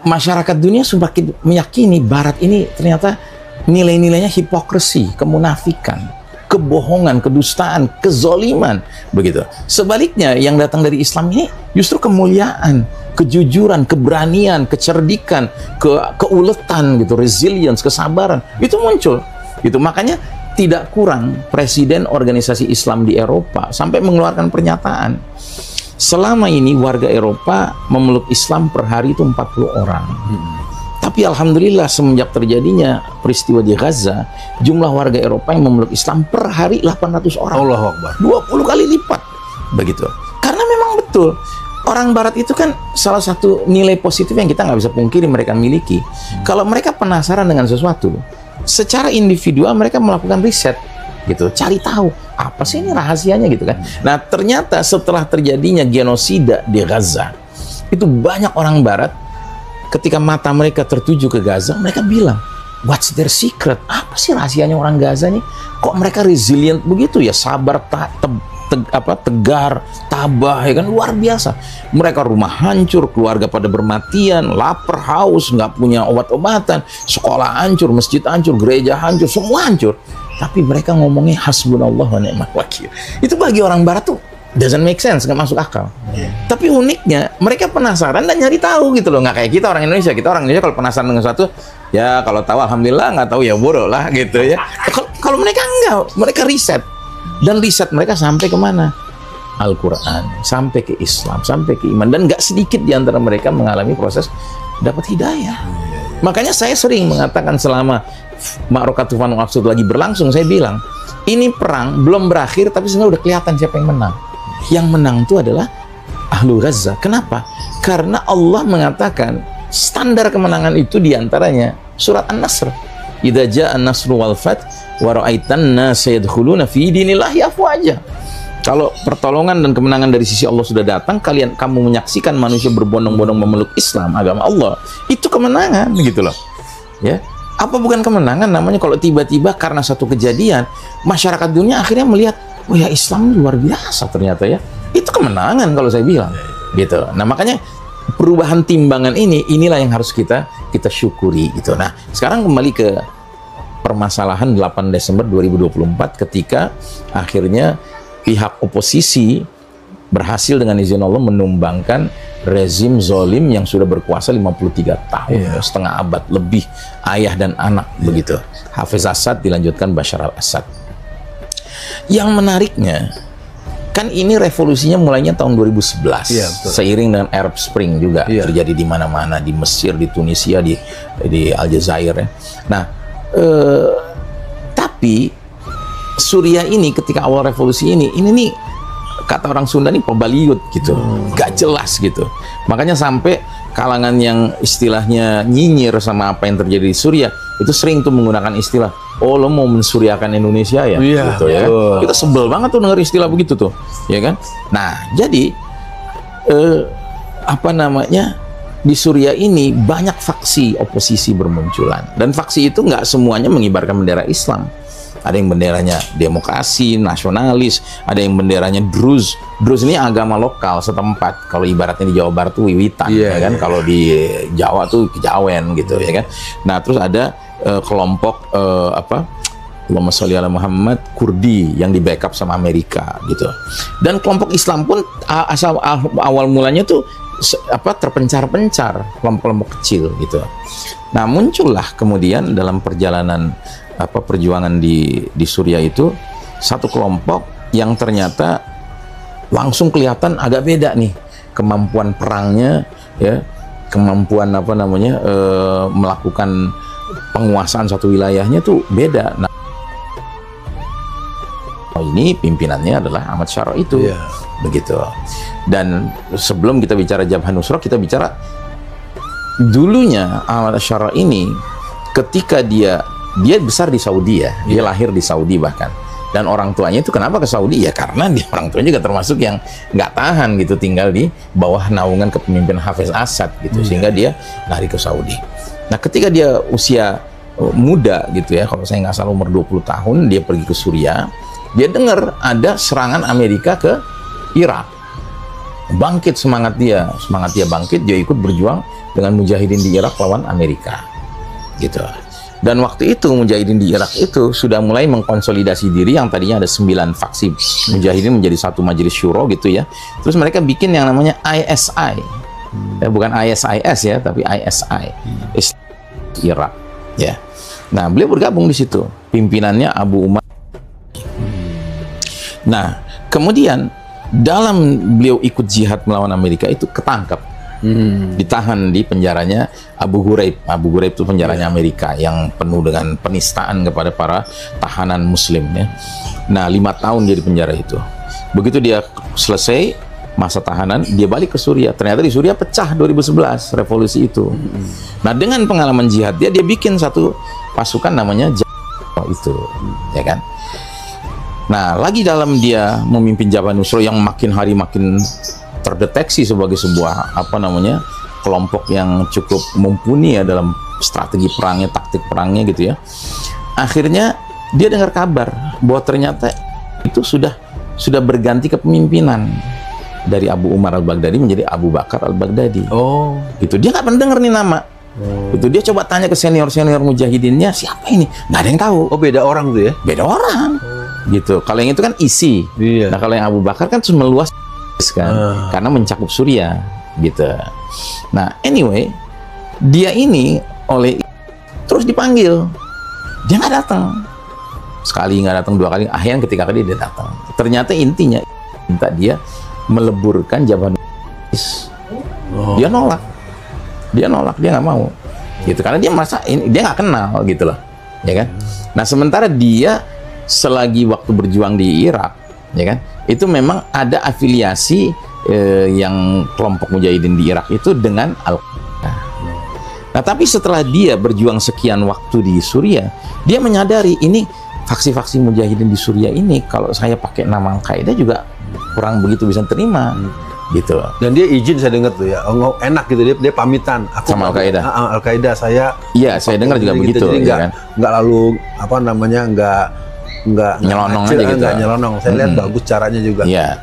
masyarakat dunia semakin meyakini Barat ini ternyata nilai-nilainya hipokrisi, kemunafikan, kebohongan, kedustaan, kezoliman, begitu. Sebaliknya yang datang dari Islam ini justru kemuliaan, kejujuran, keberanian, kecerdikan, keuletan, gitu, resilience, kesabaran, itu muncul. Itu makanya tidak kurang presiden organisasi Islam di Eropa sampai mengeluarkan pernyataan. Selama ini warga Eropa memeluk Islam per hari itu 40 orang. Tapi alhamdulillah semenjak terjadinya peristiwa di Gaza, jumlah warga Eropa yang memeluk Islam per hari 800 orang. Allahu Akbar. 20 kali lipat. Begitu. Karena memang betul, orang Barat itu kan salah satu nilai positif yang kita nggak bisa pungkiri mereka miliki. Kalau mereka penasaran dengan sesuatu, secara individual mereka melakukan riset, gitu, cari tahu apa sih ini rahasianya, gitu kan. Nah ternyata setelah terjadinya genosida di Gaza, itu banyak orang Barat ketika mata mereka tertuju ke Gaza, mereka bilang, what's their secret? Apa sih rahasianya orang Gaza nih? Kok mereka resilient begitu ya, sabar, tegar, tabah, ya kan, luar biasa. Mereka rumah hancur, keluarga pada bermatian, lapar, haus, nggak punya obat-obatan, sekolah hancur, masjid hancur, gereja hancur, semua hancur. Tapi mereka ngomongnya hasbunallah wa ni'mal wakil. Itu bagi orang Barat tuh doesn't make sense, nggak masuk akal. Tapi uniknya mereka penasaran dan nyari tahu, gitu loh. Nggak kayak kita orang Indonesia. Kita orang Indonesia kalau penasaran dengan sesuatu, ya kalau tahu alhamdulillah, nggak tahu ya bodoh lah, gitu ya. Kalau mereka enggak, mereka riset. Dan riset mereka sampai kemana? Al-Quran, sampai ke Islam, sampai ke iman. Dan nggak sedikit di antara mereka mengalami proses dapat hidayah. Makanya saya sering mengatakan selama Ma'rakatul Fanul Aqsa lagi berlangsung, saya bilang, ini perang belum berakhir, tapi sebenarnya udah kelihatan siapa yang menang. Yang menang itu adalah Ahlu Gaza. Kenapa? Karena Allah mengatakan standar kemenangan itu diantaranya surat An-Nasr. Idza jaa an-nasru wal fath wa ra'aitan nasa yadkhuluna fi dinillahi afwaja. Kalau pertolongan dan kemenangan dari sisi Allah sudah datang, kamu menyaksikan manusia berbondong-bondong memeluk Islam, agama Allah, itu kemenangan, gitu loh. Ya. Apa bukan kemenangan namanya kalau tiba-tiba karena satu kejadian masyarakat dunia akhirnya melihat, oh ya Islam luar biasa ternyata ya. Itu kemenangan kalau saya bilang, gitu. Nah, makanya perubahan timbangan inilah yang harus kita syukuri, gitu. Nah, sekarang kembali ke permasalahan 8 Desember 2024 ketika akhirnya pihak oposisi berhasil dengan izin Allah menumbangkan rezim zolim yang sudah berkuasa 53 tahun, setengah abad lebih, ayah dan anak, begitu. Hafiz Assad dilanjutkan Bashar al-Assad. Yang menariknya, kan ini revolusinya mulainya tahun 2011, seiring dengan Arab Spring juga terjadi di mana-mana, di Mesir, di Tunisia, di Aljazair, ya. Nah, tapi Suriah ini ketika awal revolusi ini nih kata orang Sunda nih pebaliut, gitu, gak jelas, gitu. Makanya sampai kalangan yang istilahnya nyinyir sama apa yang terjadi di Suriah itu sering tuh menggunakan istilah, oh lo mau mensuriakan Indonesia ya, gitu ya. Kita sebel banget tuh denger istilah begitu tuh, ya kan. Nah jadi apa namanya, di Suriah ini banyak faksi oposisi bermunculan, dan faksi itu nggak semuanya mengibarkan bendera Islam. Ada yang benderanya demokrasi, nasionalis, ada yang benderanya Druze. Druze ini agama lokal setempat. Kalau ibaratnya di Jawa Barat tuh Wiwitan, ya kan. Kalau di Jawa tuh Kejawen, gitu, ya kan. Nah, terus ada kelompok Allahumma sholli ala Muhammad, Kurdi yang di backup sama Amerika, gitu. Dan kelompok Islam pun asal awal mulanya tuh terpencar-pencar, kelompok-kelompok kecil, gitu. Nah, muncullah kemudian dalam perjalanan perjuangan di Suriah itu satu kelompok yang ternyata langsung kelihatan agak beda nih kemampuan perangnya, ya, kemampuan melakukan penguasaan satu wilayahnya tuh beda. Nah, ini pimpinannya adalah Ahmad Syara itu, begitu. Dan sebelum kita bicara Jabhah Nusrah, kita bicara dulunya Ahmad Syara ini ketika dia besar di Saudi, ya, dia lahir di Saudi bahkan, dan orang tuanya itu kenapa ke Saudi, ya karena dia orang tuanya juga termasuk yang nggak tahan, gitu, tinggal di bawah naungan kepemimpinan Hafiz Assad, gitu, sehingga dia lari ke Saudi. Nah, ketika dia usia muda, gitu ya, kalau saya nggak salah umur 20 tahun, dia pergi ke Suriah, dia dengar ada serangan Amerika ke Irak. bangkit semangat dia bangkit, dia ikut berjuang dengan mujahidin di Irak lawan Amerika, gitu. Dan waktu itu mujahidin di Irak itu sudah mulai mengkonsolidasi diri, yang tadinya ada 9 faksi mujahidin menjadi satu majelis syuro gitu ya. Terus mereka bikin yang namanya ISI, ya, bukan ISIS ya, tapi ISI, Irak, ya. Nah, beliau bergabung di situ, pimpinannya Abu Umar. Nah, kemudian dalam beliau ikut jihad melawan Amerika itu ketangkap. Ditahan di penjaranya Abu Ghuraib. Abu Ghuraib itu penjaranya Amerika yang penuh dengan penistaan kepada para tahanan Muslim ya. Nah, 5 tahun dia di penjara itu. Begitu dia selesai masa tahanan, dia balik ke Suriah. Ternyata di Suriah pecah 2011 revolusi itu. Nah, dengan pengalaman jihad dia bikin satu pasukan namanya itu, ya kan. Nah, lagi dalam dia memimpin Jabhat Nusra yang makin hari makin terdeteksi sebagai sebuah kelompok yang cukup mumpuni ya dalam strategi perangnya, taktik perangnya gitu ya. Akhirnya dia dengar kabar bahwa ternyata itu sudah berganti kepemimpinan dari Abu Umar al-Baghdadi menjadi Abu Bakar al-Baghdadi. Oh, gitu. Dia nggak pernah dengar nih nama. Itu dia coba tanya ke senior mujahidinnya, siapa ini? Nggak ada yang tahu. Oh, beda orang tuh ya? Beda orang. Gitu. Kalau yang itu kan isi. Iya. Nah, kalau yang Abu Bakar kan terus meluas kan, karena mencakup Suriah gitu. Nah, anyway, dia ini terus dipanggil, dia nggak datang. Sekali nggak datang, 2 kali, akhirnya ketiga kali dia datang. Ternyata intinya minta dia meleburkan Jabhat Nusra. Dia nolak, dia nggak mau, gitu. Karena dia merasa dia nggak kenal gitu loh, ya kan. Nah, sementara dia selagi waktu berjuang di Irak, ya kan, itu memang ada afiliasi yang kelompok mujahidin di Irak itu dengan Al-Qaeda. Nah, tapi setelah dia berjuang sekian waktu di Suriah, dia menyadari ini faksi-faksi mujahidin di Suriah ini kalau saya pakai nama Al-Qaeda juga kurang begitu bisa terima, gitu. Dan dia izin, saya dengar tuh ya, enak gitu, dia pamitan. Aku sama Al-Qaeda. Al-Qaeda saya. Iya, saya dengar juga begitu. Jadi nggak lalu nggak nyelonong aja gitu. Nggak nyelonong. Saya lihat bagus caranya juga. Iya.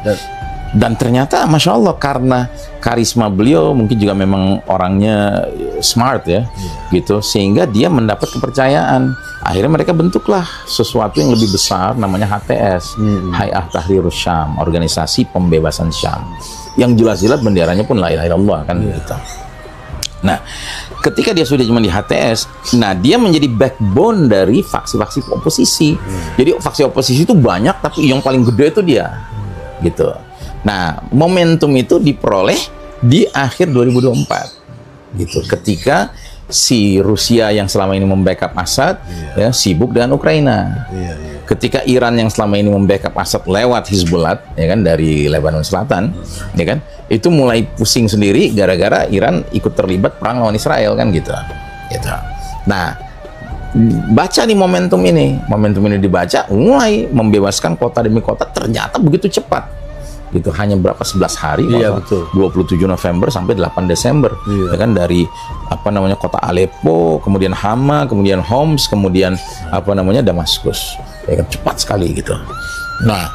Dan ternyata Masya Allah, karena karisma beliau mungkin juga memang orangnya smart ya, gitu, sehingga dia mendapat kepercayaan. Akhirnya mereka bentuklah sesuatu yang lebih besar namanya HTS, Hay'ah Tahrirus Syam, Organisasi Pembebasan Syam, yang jelas-jelas benderanya pun la ilaha illallah kan gitu. Nah, ketika dia sudah cuma di HTS, nah dia menjadi backbone dari faksi-faksi oposisi. Jadi faksi oposisi itu banyak, tapi yang paling gede itu dia, gitu. Nah, momentum itu diperoleh di akhir 2024, gitu. Ketika si Rusia yang selama ini membackup Assad ya sibuk dengan Ukraina. Ketika Iran yang selama ini membackup Assad lewat Hizbullah ya kan dari Lebanon Selatan, ya kan, itu mulai pusing sendiri gara-gara Iran ikut terlibat perang lawan Israel kan gitu. Gitu. Nah, baca nih momentum ini dibaca, mulai membebaskan kota demi kota, ternyata begitu cepat. Gitu, hanya berapa 11 hari, betul. 27 November sampai 8 Desember, ya kan, dari kota Aleppo, kemudian Hama, kemudian Homs, kemudian Damaskus, ya kan, cepat sekali gitu. Nah,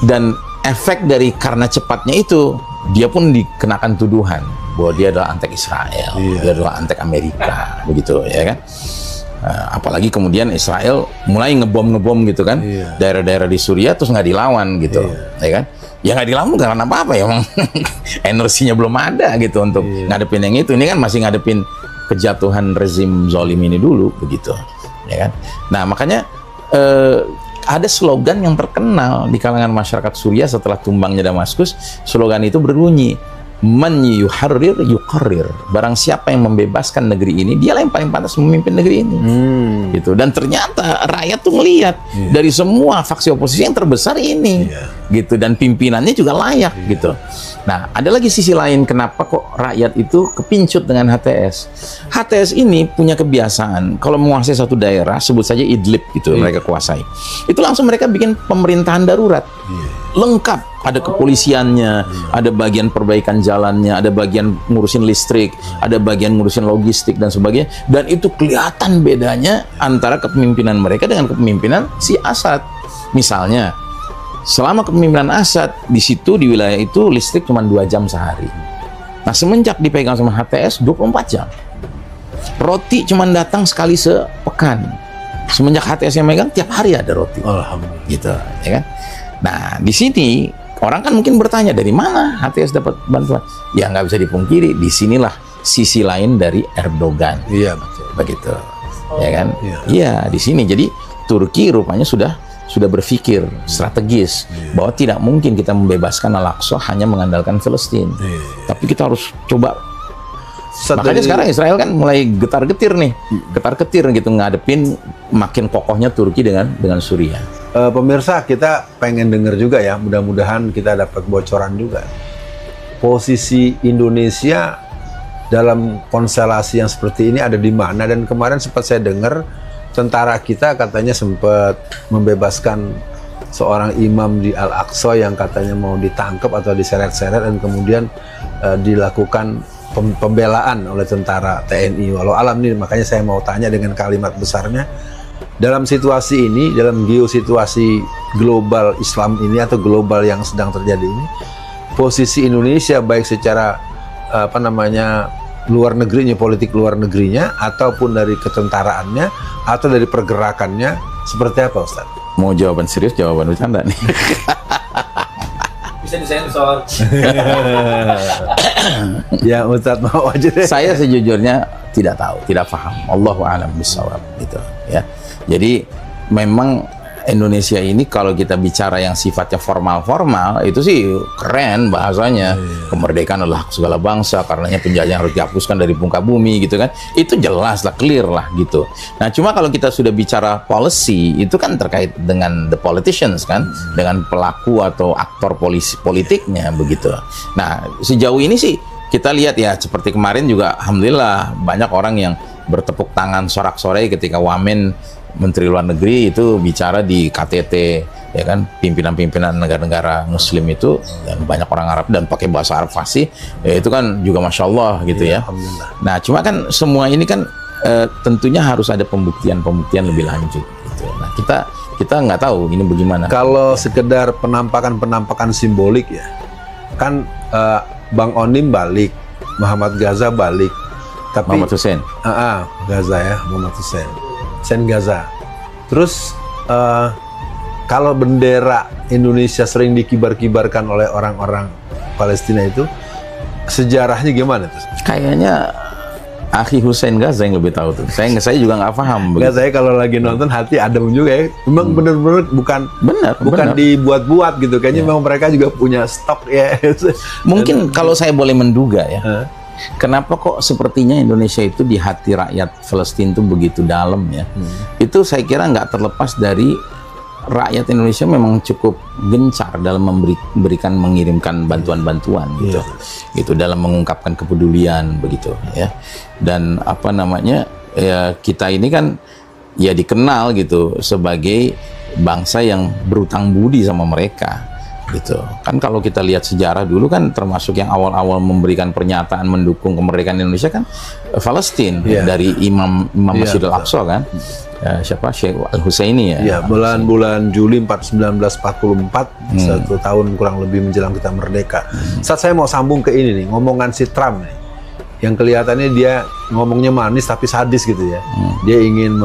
dan efek dari karena cepatnya itu, dia pun dikenakan tuduhan bahwa dia adalah antek Israel, dia adalah antek Amerika, begitu ya kan. Apalagi kemudian Israel mulai ngebom gitu kan, daerah-daerah di Suriah, terus nggak dilawan gitu, ya kan? Ya nggak dilawan karena apa-apa ya, emang energinya belum ada gitu untuk ngadepin yang itu. Ini kan masih ngadepin kejatuhan rezim zolim ini dulu, begitu, ya kan? Nah, makanya ada slogan yang terkenal di kalangan masyarakat Suriah setelah tumbangnya Damaskus. Slogan itu berbunyi, man yuharrir yuqarrir, barang siapa yang membebaskan negeri ini, dialah yang paling pantas memimpin negeri ini. Gitu. Dan ternyata rakyat tuh melihat dari semua faksi oposisi yang terbesar ini, gitu, dan pimpinannya juga layak, gitu. Nah, ada lagi sisi lain kenapa kok rakyat itu kepincut dengan HTS. HTS ini punya kebiasaan kalau menguasai satu daerah, sebut saja Idlib gitu, mereka kuasai, itu langsung mereka bikin pemerintahan darurat. Lengkap, ada kepolisiannya, ada bagian perbaikan jalannya, ada bagian ngurusin listrik, ada bagian ngurusin logistik dan sebagainya. Dan itu kelihatan bedanya antara kepemimpinan mereka dengan kepemimpinan si Assad. Misalnya Selama kepemimpinan Assad, di situ di wilayah itu listrik cuma 2 jam sehari. Nah, semenjak dipegang sama HTS 24 jam. Roti cuma datang sekali sepekan. Semenjak HTS yang megang, tiap hari ada roti. Alhamdulillah. Gitu, ya kan? Nah, di sini orang kan mungkin bertanya, dari mana HTS dapat bantuan? Ya nggak bisa dipungkiri, disinilah sisi lain dari Erdogan. Iya, betul. Begitu, ya kan? Iya. Iya, di sini. Jadi Turki rupanya sudah berpikir strategis bahwa tidak mungkin kita membebaskan Al-Aqsa hanya mengandalkan Palestina. Tapi kita harus coba. Makanya sekarang Israel kan mulai getar-getir nih, getar-getir gitu ngadepin makin kokohnya Turki dengan Suriah. Pemirsa, kita pengen dengar juga ya, mudah-mudahan kita dapat bocoran juga. Posisi Indonesia dalam konstelasi yang seperti ini ada di mana? Dan kemarin sempat saya dengar tentara kita katanya sempat membebaskan seorang imam di Al-Aqsa yang katanya mau ditangkap atau diseret-seret dan kemudian dilakukan pembelaan oleh tentara TNI. Walau alam nih, makanya saya mau tanya dengan kalimat besarnya, dalam situasi ini, dalam geosituasi global Islam ini atau global yang sedang terjadi ini, posisi Indonesia baik secara luar negerinya, politik luar negerinya, ataupun dari ketentaraannya atau dari pergerakannya seperti apa, Ustaz? Mau jawaban serius, jawaban bercanda nih. Bisa disensor. Ya, Ustaz mau aja deh. Saya sejujurnya tidak tahu, tidak paham. Allahu a'lam bishawab gitu ya. Jadi memang Indonesia ini kalau kita bicara yang sifatnya formal-formal itu sih keren bahasanya. Kemerdekaan adalah hak segala bangsa, karenanya penjajahan harus dihapuskan dari muka bumi gitu kan. Itu jelas lah, clear lah gitu. Nah, cuma kalau kita sudah bicara policy, itu kan terkait dengan the politicians kan, dengan pelaku atau aktor politiknya begitu. Nah, sejauh ini sih kita lihat ya, seperti kemarin juga alhamdulillah banyak orang yang bertepuk tangan sorak-sorai ketika Wamen Menteri Luar Negeri itu bicara di KTT, ya kan, pimpinan-pimpinan negara-negara Muslim itu, dan banyak orang Arab dan pakai bahasa Arab fasih, ya itu kan juga Masya Allah gitu ya. Nah, cuma kan semua ini kan tentunya harus ada pembuktian lebih lanjut. Gitu. Nah, kita nggak tahu ini bagaimana. Kalau sekedar penampakan simbolik ya, kan Bang Onim balik, Muhammad Gaza balik, tapi Muhammad Hussein. Gaza ya, Muhammad Hussein Gaza. Terus kalau bendera Indonesia sering dikibar-kibarkan oleh orang-orang Palestina itu, sejarahnya gimana tuh? Kayaknya Akhi Hussein Gaza yang lebih tahu tuh. Saya juga nggak paham. Nggak, saya kalau lagi nonton hati adem juga ya. Memang bener-bener bukan dibuat-buat gitu. Kayaknya memang mereka juga punya stok ya. Mungkin kalau saya boleh menduga ya. Kenapa kok sepertinya Indonesia itu di hati rakyat Palestina itu begitu dalam ya? Itu saya kira nggak terlepas dari rakyat Indonesia memang cukup gencar dalam mengirimkan bantuan-bantuan gitu, gitu dalam mengungkapkan kepedulian begitu ya. Dan apa namanya ya, kita ini kan ya dikenal gitu sebagai bangsa yang berutang budi sama mereka. Gitu kan, kalau kita lihat sejarah dulu kan termasuk yang awal-awal memberikan pernyataan mendukung kemerdekaan Indonesia kan Palestina dari Imam Masjidil Aqsa kan, siapa, Syekh Al-Husaini ya. Bulan Juli 1944, 1 tahun kurang lebih menjelang kita merdeka. Saat saya mau sambung ke ini nih, ngomongan si Trump nih, yang kelihatannya dia ngomongnya manis tapi sadis gitu ya. Dia ingin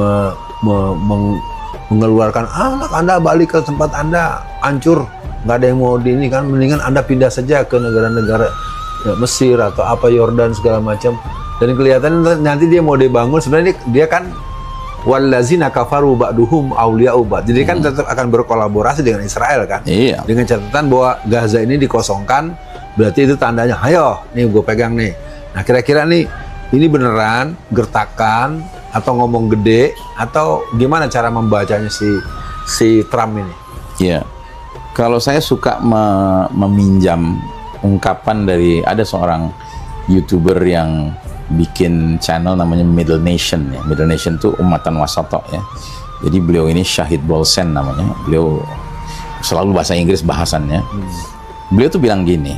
mengeluarkan anak Anda balik ke tempat Anda, hancur, nggak ada yang mau di ini kan, mendingan Anda pindah saja ke negara-negara ya, Mesir atau apa, Yordan segala macam. Dan kelihatan nanti dia mau dibangun, sebenarnya dia kan wallazina kafaru ba'duhum awliya'u ba'd. Jadi kan tetap akan berkolaborasi dengan Israel kan. Dengan catatan bahwa Gaza ini dikosongkan, berarti itu tandanya, ayo nih gue pegang nih. Nah, kira-kira nih ini beneran gertakan atau ngomong gede atau gimana cara membacanya si Trump ini? Iya. Kalau saya suka meminjam ungkapan dari ada seorang YouTuber yang bikin channel namanya Middle Nation ya. Middle Nation itu umatan wasato ya. Jadi beliau ini Syahid Bolsen namanya. Beliau selalu bahasa Inggris bahasannya. Beliau tuh bilang gini,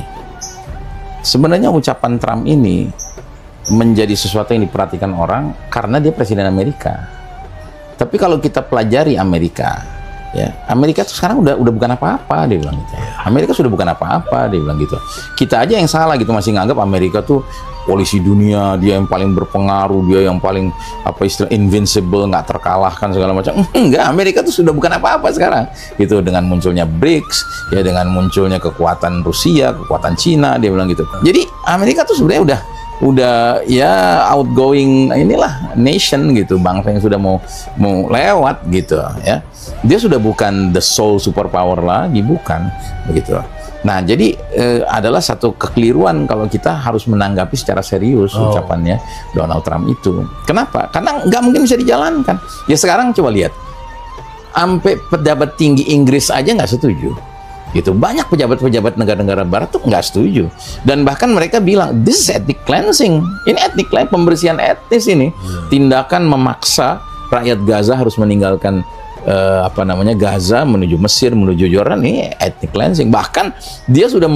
sebenarnya ucapan Trump ini menjadi sesuatu yang diperhatikan orang karena dia presiden Amerika. Tapi kalau kita pelajari Amerika, Ya, Amerika tuh sekarang udah bukan apa-apa, dia bilang gitu. Amerika sudah bukan apa-apa, dia bilang gitu. Kita aja yang salah gitu, masih nganggap Amerika tuh polisi dunia, dia yang paling berpengaruh, dia yang paling apa istilah invincible, nggak terkalahkan segala macam. Enggak, Amerika tuh sudah bukan apa-apa sekarang. Gitu, dengan munculnya BRICS, ya dengan munculnya kekuatan Rusia, kekuatan Cina, dia bilang gitu. Jadi Amerika tuh sebenarnya udah ya outgoing inilah nation gitu, bangsa yang sudah mau lewat gitu ya. Dia sudah bukan the sole superpower lagi, bukan begitu. Nah, jadi adalah satu kekeliruan kalau kita harus menanggapi secara serius ucapannya Donald Trump itu. Kenapa? Karena nggak mungkin bisa dijalankan. Ya sekarang coba lihat, sampai pejabat tinggi Inggris aja nggak setuju. Gitu. Banyak pejabat-pejabat negara-negara barat tuh nggak setuju, dan bahkan mereka bilang this is ethnic cleansing, ini ethnic cleansing, pembersihan etnis ini, tindakan memaksa rakyat Gaza harus meninggalkan Gaza menuju Mesir, menuju Jordan, ini ethnic cleansing. Bahkan dia sudah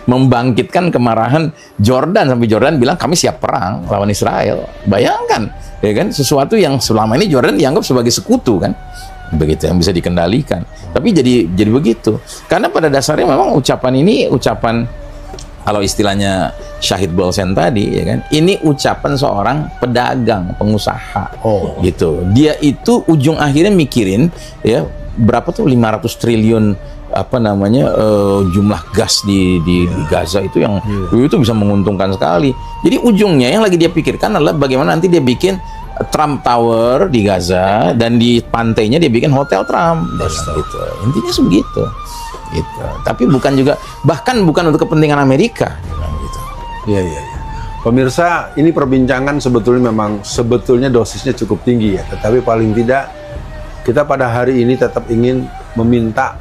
membangkitkan kemarahan Jordan, sampai Jordan bilang kami siap perang lawan Israel. Bayangkan, ya kan, sesuatu yang selama ini Jordan dianggap sebagai sekutu kan, begitu, yang bisa dikendalikan. Tapi jadi begitu, karena pada dasarnya memang ucapan ini ucapan, kalau istilahnya Syahid Bolsen tadi, ya kan, ini ucapan seorang pedagang, pengusaha, gitu. Dia itu ujung akhirnya mikirin, ya, berapa tuh 500 triliun jumlah gas di Gaza itu, yang itu bisa menguntungkan sekali. Jadi ujungnya yang lagi dia pikirkan adalah bagaimana nanti dia bikin Trump Tower di Gaza, dan di pantainya dia bikin Hotel Trump, gitu. Intinya sebegitu, gitu. Tapi bukan juga, bahkan bukan untuk kepentingan Amerika, gitu. Iya. Pemirsa, ini perbincangan sebetulnya dosisnya cukup tinggi ya, tetapi paling tidak kita pada hari ini tetap ingin meminta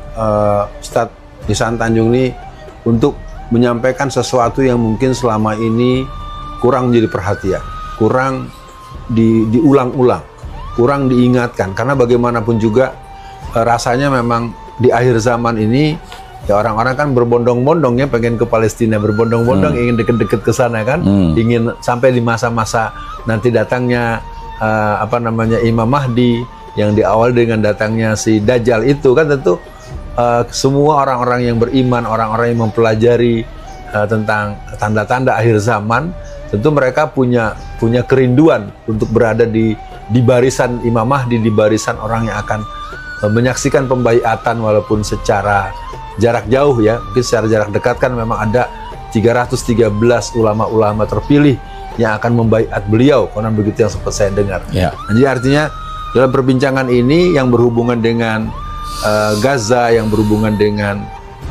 Ustadz Ihsan Tanjung ini untuk menyampaikan sesuatu yang mungkin selama ini kurang menjadi perhatian, kurang diulang-ulang, kurang diingatkan, karena bagaimanapun juga rasanya memang di akhir zaman ini ya orang-orang kan berbondong-bondong ya pengen ke Palestina, berbondong-bondong ingin deket-deket ke sana kan, ingin sampai di masa-masa nanti datangnya Imam Mahdi, yang diawali dengan datangnya si Dajjal itu kan, tentu semua orang-orang yang beriman, orang-orang yang mempelajari tentang tanda-tanda akhir zaman, tentu mereka punya kerinduan untuk berada di barisan Imam Mahdi, di barisan orang yang akan menyaksikan pembaiatan walaupun secara jarak jauh ya. Mungkin secara jarak dekat kan memang ada 313 ulama-ulama terpilih yang akan membaiat beliau, konon begitu yang sempat saya dengar. Jadi artinya dalam perbincangan ini yang berhubungan dengan Gaza, yang berhubungan dengan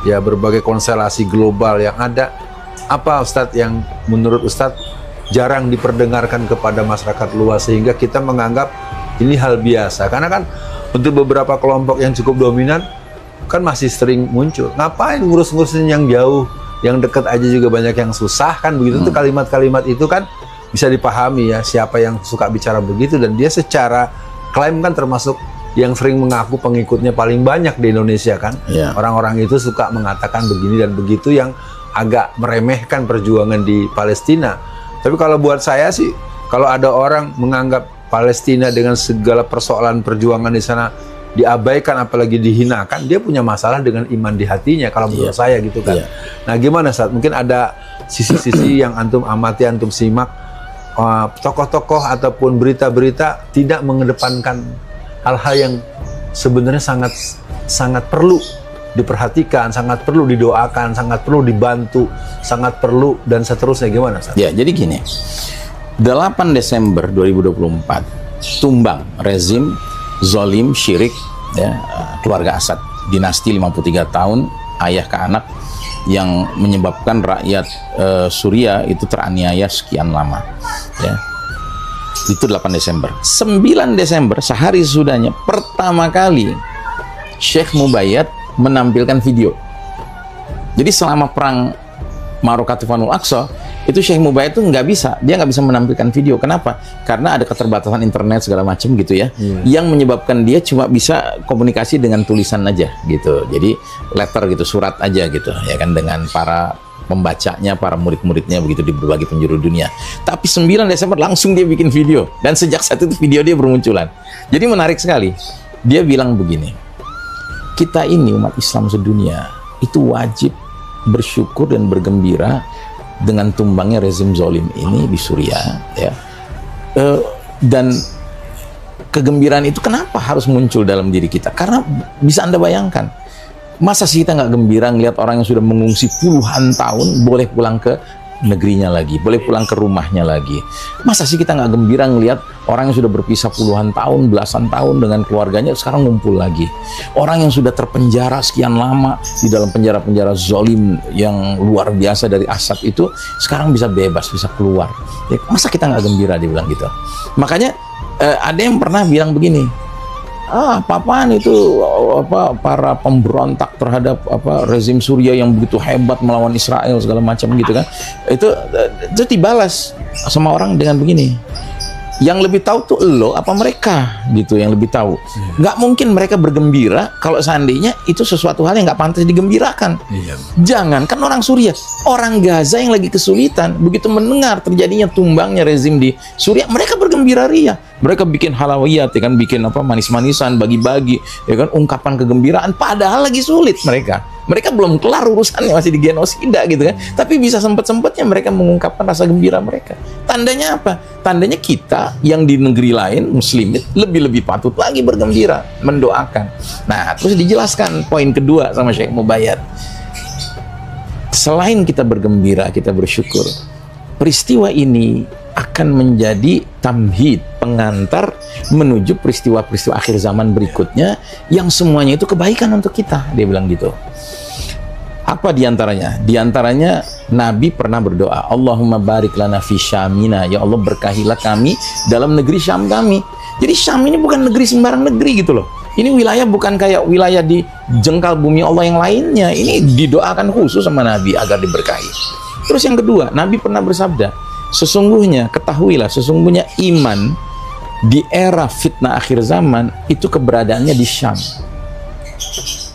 ya berbagai konstelasi global yang ada, apa Ustadz yang menurut Ustadz jarang diperdengarkan kepada masyarakat luas sehingga kita menganggap ini hal biasa? Karena kan untuk beberapa kelompok yang cukup dominan kan masih sering muncul, ngapain ngurus-ngurusin yang jauh, yang dekat aja juga banyak yang susah kan begitu. Tuh kalimat-kalimat itu kan bisa dipahami ya, siapa yang suka bicara begitu, dan dia secara klaim kan termasuk yang sering mengaku pengikutnya paling banyak di Indonesia kan. Orang-orang itu suka mengatakan begini dan begitu, yang agak meremehkan perjuangan di Palestina. Tapi kalau buat saya sih, kalau ada orang menganggap Palestina dengan segala persoalan perjuangan di sana diabaikan, apalagi dihinakan, dia punya masalah dengan iman di hatinya, kalau menurut saya gitu kan. Nah gimana Ustadz? Mungkin ada sisi-sisi yang antum amati, antum simak, tokoh-tokoh ataupun berita-berita tidak mengedepankan hal-hal yang sebenarnya sangat perlu diperhatikan, sangat perlu didoakan, sangat perlu dibantu, sangat perlu, dan seterusnya. Gimana Ustaz? Ya, jadi gini, 8 Desember 2024 tumbang rezim zolim syirik ya, keluarga Asad, dinasti 53 tahun ayah ke anak, yang menyebabkan rakyat Suriah itu teraniaya sekian lama ya. Itu 8 Desember. 9 Desember, sehari sesudahnya, pertama kali Sheikh Mubayyad menampilkan video. Jadi selama perang Ma'rakatul Tufanul Aqsa itu Sheikh Mubayyad itu nggak bisa, dia nggak bisa menampilkan video. Kenapa? Karena ada keterbatasan internet segala macam gitu ya, yang menyebabkan dia cuma bisa komunikasi dengan tulisan aja gitu. Jadi letter gitu, surat aja gitu ya kan, dengan para pembacanya, para murid-muridnya begitu di berbagai penjuru dunia. Tapi 9 Desember langsung dia bikin video, dan sejak saat itu video dia bermunculan. Jadi menarik sekali. Dia bilang begini, kita ini umat Islam sedunia itu wajib bersyukur dan bergembira dengan tumbangnya rezim zalim ini di Suriah, ya. Dan kegembiraan itu kenapa harus muncul dalam diri kita? Karena bisa Anda bayangkan, masa sih kita nggak gembira ngelihat orang yang sudah mengungsi puluhan tahun boleh pulang ke negerinya lagi, boleh pulang ke rumahnya lagi. Masa sih kita nggak gembira ngelihat orang yang sudah berpisah puluhan tahun, belasan tahun dengan keluarganya sekarang ngumpul lagi. Orang yang sudah terpenjara sekian lama di dalam penjara-penjara zalim yang luar biasa dari Assad itu sekarang bisa bebas, bisa keluar. Ya, masa kita nggak gembira, dia bilang gitu. Makanya ada yang pernah bilang begini, apa-apaan itu para pemberontak terhadap rezim Suriah yang begitu hebat melawan Israel segala macam gitu kan, itu dibalas sama orang dengan begini, yang lebih tahu tuh lo apa mereka gitu, yang lebih tahu. Nggak mungkin mereka bergembira kalau seandainya itu sesuatu hal yang nggak pantas digembirakan. Jangan kan orang Suriah, orang Gaza yang lagi kesulitan, begitu mendengar terjadinya tumbangnya rezim di Suriah, mereka bergembira ria. Mereka bikin halawiyat, ya kan, bikin manis-manisan, bagi-bagi, ya kan, ungkapan kegembiraan. Padahal lagi sulit mereka. Mereka belum kelar urusannya, masih di genosida gitu kan. Tapi bisa sempet-sempetnya mereka mengungkapkan rasa gembira mereka. Tandanya apa? Tandanya kita yang di negeri lain, muslimin, lebih-lebih patut lagi bergembira, mendoakan. Nah, terus dijelaskan poin kedua sama Syekh Mubayyad. Selain kita bergembira, kita bersyukur, peristiwa ini akan menjadi tamhid, pengantar menuju peristiwa-peristiwa akhir zaman berikutnya yang semuanya itu kebaikan untuk kita, dia bilang gitu. Apa diantaranya? Diantaranya Nabi pernah berdoa, Allahumma barik lana fi syamina, ya Allah berkahilah kami dalam negeri Syam kami. Jadi Syam ini bukan negeri sembarang negeri gitu loh. Ini wilayah bukan kayak wilayah di jengkal bumi Allah yang lainnya. Ini didoakan khusus sama Nabi agar diberkahi. Terus yang kedua, Nabi pernah bersabda, sesungguhnya, ketahuilah, sesungguhnya iman di era fitnah akhir zaman itu keberadaannya di Syam.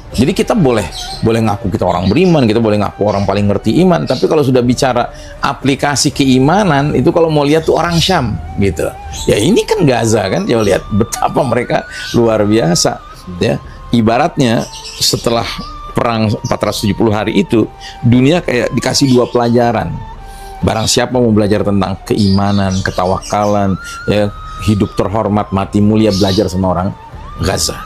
Jadi kita boleh ngaku kita orang beriman, kita boleh ngaku orang paling ngerti iman, tapi kalau sudah bicara aplikasi keimanan, itu kalau mau lihat tuh orang Syam gitu. Ya ini kan Gaza kan, coba lihat betapa mereka luar biasa. Ya, ibaratnya setelah perang 470 hari itu, dunia kayak dikasih dua pelajaran. Barang siapa mau belajar tentang keimanan, ketawakalan, ya, hidup terhormat, mati mulia, belajar sama orang Gaza.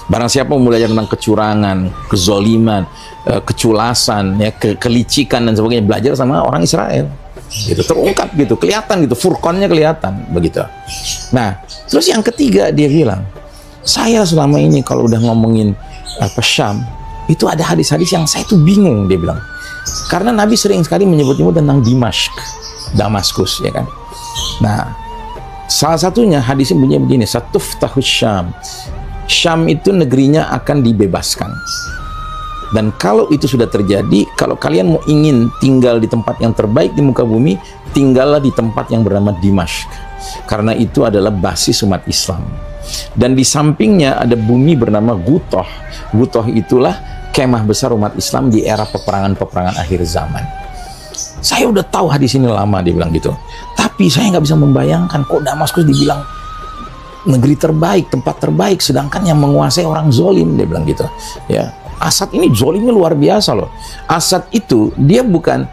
Barang siapa mau belajar tentang kecurangan, kezoliman, keculasan, ya, kelicikan dan sebagainya, belajar sama orang Israel. Gitu, terungkap gitu, kelihatan gitu, furqannya kelihatan begitu. Nah, terus yang ketiga dia bilang, saya selama ini kalau udah ngomongin Syam, itu ada hadis-hadis yang saya tuh bingung, dia bilang. Karena Nabi sering sekali menyebut-nyebut tentang Damaskus, ya kan. Nah, salah satunya hadisnya bunyinya begini, Satuftahus Syam. Syam itu negerinya akan dibebaskan. Dan kalau itu sudah terjadi, kalau kalian mau ingin tinggal di tempat yang terbaik di muka bumi, tinggallah di tempat yang bernama Dimashq. Karena itu adalah basis umat Islam. Dan di sampingnya ada bumi bernama Gutoh. Gutoh itulah kemah besar umat Islam di era peperangan-peperangan akhir zaman. Saya udah tahu hadis ini lama, dia bilang gitu. Tapi saya nggak bisa membayangkan kok Damaskus dibilang negeri terbaik, tempat terbaik, sedangkan yang menguasai orang zolim, dia bilang gitu. Ya, Assad ini zolimnya luar biasa loh. Assad itu dia bukan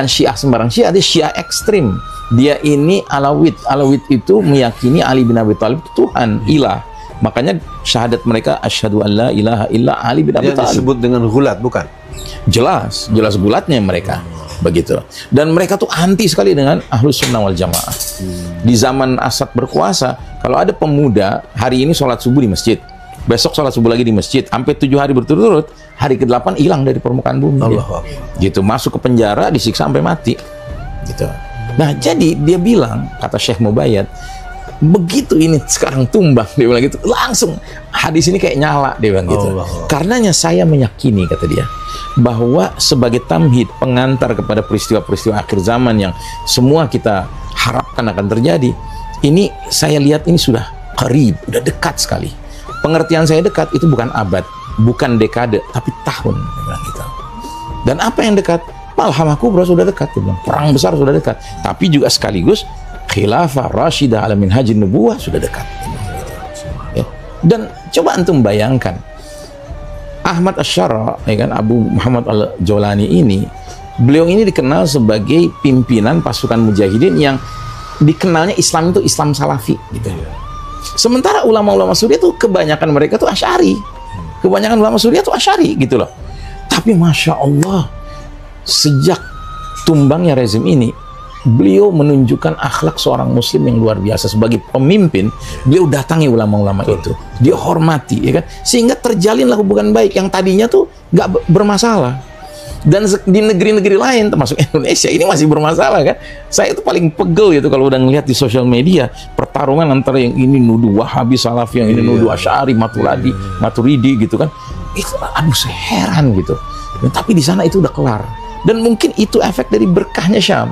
Syiah sembarang Syiah, dia Syiah ekstrim. Dia ini Alawit. Alawit itu meyakini Ali bin Abi Thalib itu Tuhan, ilah. Makanya syahadat mereka asyhadu an la ilaha illa Ali bin Abi Thalib. Disebut dengan gulat, bukan? Jelas gulatnya mereka. Begitu. Dan mereka tuh anti sekali dengan Ahlus Sunnah wal Jamaah. Di zaman Assad berkuasa, kalau ada pemuda hari ini sholat subuh di masjid, besok sholat subuh lagi di masjid, sampai 7 hari berturut-turut, hari ke-8 hilang dari permukaan bumi. Gitu, masuk ke penjara, disiksa sampai mati. Gitu. Nah, jadi dia bilang, kata Syekh Mubayyad, begitu ini sekarang tumbang, dia bilang gitu, langsung hadis ini kayak nyala, dia bilang gitu. Karenanya saya meyakini, kata dia, bahwa sebagai tamhid, pengantar kepada peristiwa-peristiwa akhir zaman yang semua kita harapkan akan terjadi, ini saya lihat ini sudah qarib, udah dekat sekali. Pengertian saya dekat itu bukan abad, bukan dekade, tapi tahun, dia bilang gitu. Dan apa yang dekat? Malhamah Kubra sudah dekat, dia bilang. Perang besar sudah dekat, tapi juga sekaligus khilafah Rashidah ala minhajin nubuwah sudah dekat. Ya. Dan coba antum bayangkan, Ahmad Asy-Syara, ya kan, Abu Muhammad Al-Jawlani ini, beliau ini dikenal sebagai pimpinan pasukan mujahidin yang dikenalnya Islam itu Islam Salafi gitu. Sementara ulama-ulama Suriah itu kebanyakan mereka tuh Asy'ari. Kebanyakan ulama Suriah tuh Asy'ari gitu loh. Tapi Masya Allah, sejak tumbangnya rezim ini, beliau menunjukkan akhlak seorang muslim yang luar biasa. Sebagai pemimpin, beliau datangi ulama-ulama itu, dia hormati, ya kan, sehingga terjalinlah hubungan baik yang tadinya tuh nggak bermasalah. Dan di negeri-negeri lain termasuk Indonesia ini masih bermasalah kan. Saya itu paling pegel gitu kalau udah ngelihat di sosial media pertarungan antara yang ini nuduh Wahabi Salafi, yang ini nuduh Asy'ari, Maturidi gitu kan. Itu aduh, saya heran gitu. Tapi di sana itu udah kelar. Dan mungkin itu efek dari berkahnya Syam.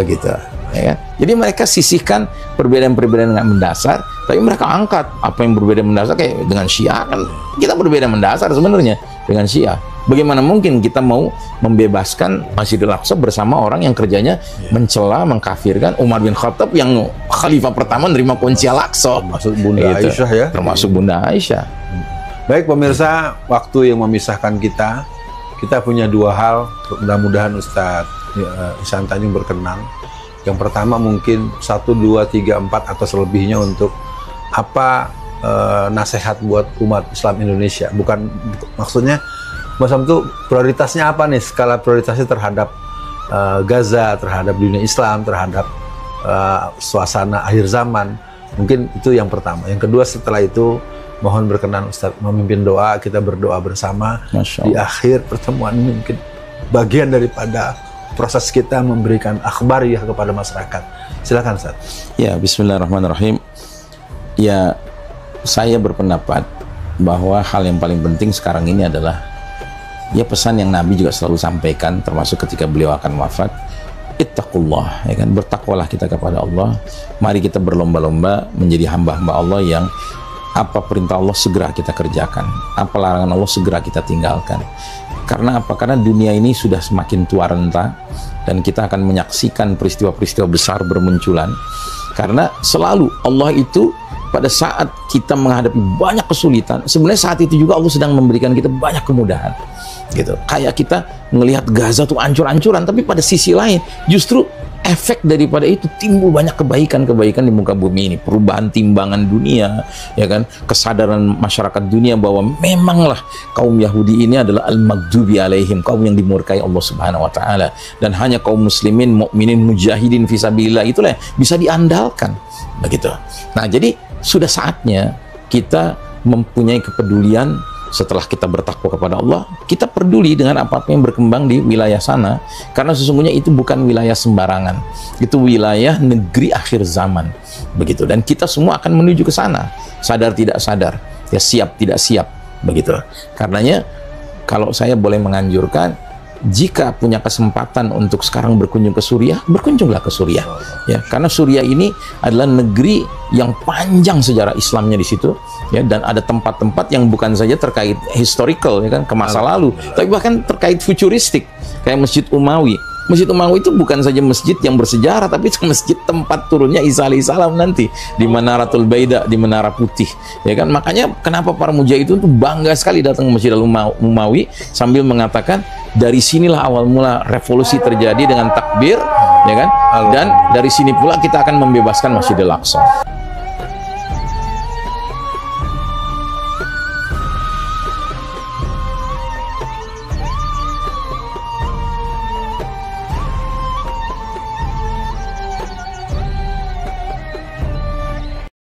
Begitu, ya kan? Jadi mereka sisihkan perbedaan-perbedaan yang mendasar, tapi mereka angkat apa yang berbeda mendasar. Kayak dengan Syiah kan kita berbeda mendasar sebenarnya dengan Syiah. Bagaimana mungkin kita mau membebaskan Masjidil Aqsa bersama orang yang kerjanya mencela, mengkafirkan Umar bin Khattab yang khalifah pertama menerima kunci Al-Aqsa, termasuk Bunda Aisyah, ya, termasuk Bunda Aisyah. Baik pemirsa, waktu yang memisahkan kita punya dua hal. Mudah-mudahan Ustadz Ihsan Tanjung berkenan. Yang pertama mungkin 1, 2, 3, 4 atau selebihnya untuk apa nasihat buat umat Islam Indonesia. Bukan maksudnya Mas Sam itu prioritasnya apa nih, skala prioritasnya terhadap Gaza, terhadap dunia Islam, terhadap suasana akhir zaman. Mungkin itu yang pertama. Yang kedua, setelah itu mohon berkenan Ustadz memimpin doa, kita berdoa bersama di akhir pertemuan ini, mungkin bagian daripada proses kita memberikan akhbar ya kepada masyarakat. Silakan Ustadz. Ya, bismillahirrahmanirrahim. Ya, saya berpendapat bahwa hal yang paling penting sekarang ini adalah ya pesan yang Nabi juga selalu sampaikan, termasuk ketika beliau akan wafat. Ittaqullah, ya kan, bertakwalah kita kepada Allah. Mari kita berlomba-lomba menjadi hamba-hamba Allah yang apa perintah Allah segera kita kerjakan, apa larangan Allah segera kita tinggalkan. Karena apa? Karena dunia ini sudah semakin tua renta dan kita akan menyaksikan peristiwa-peristiwa besar bermunculan. Karena selalu Allah itu pada saat kita menghadapi banyak kesulitan, sebenarnya saat itu juga Allah sedang memberikan kita banyak kemudahan. Gitu. Kayak kita melihat Gaza tuh ancur-ancuran, tapi pada sisi lain justru efek daripada itu timbul banyak kebaikan-kebaikan di muka bumi ini. Perubahan timbangan dunia, ya kan, kesadaran masyarakat dunia bahwa memanglah kaum Yahudi ini adalah al-maghdubi alaihim, kaum yang dimurkai Allah Subhanahu wa taala, dan hanya kaum muslimin, mukminin, mujahidin fisabilillah itulah yang bisa diandalkan. Begitu. Nah, jadi sudah saatnya kita mempunyai kepedulian. Setelah kita bertakwa kepada Allah, kita peduli dengan apa-apa yang berkembang di wilayah sana, karena sesungguhnya itu bukan wilayah sembarangan, itu wilayah negeri akhir zaman, begitu. Dan kita semua akan menuju ke sana, sadar tidak sadar, ya siap tidak siap, begitu. Karenanya, kalau saya boleh menganjurkan, jika punya kesempatan untuk sekarang berkunjung ke Suriah, berkunjunglah ke Suriah, ya, karena Suriah ini adalah negeri yang panjang sejarah Islamnya di situ, ya, dan ada tempat-tempat yang bukan saja terkait historical, ya kan, ke masa lalu, tapi bahkan terkait futuristik, kayak Masjid Umawi. Masjid Umawi itu bukan saja masjid yang bersejarah, tapi itu masjid tempat turunnya Isa alaihissalam nanti di Manaratul Baida, di Menara Putih, ya kan. Makanya kenapa para mujahidin itu bangga sekali datang ke Masjid Umawi sambil mengatakan dari sinilah awal mula revolusi terjadi dengan takbir, ya kan. Dan dari sini pula kita akan membebaskan Masjidil Aqsa.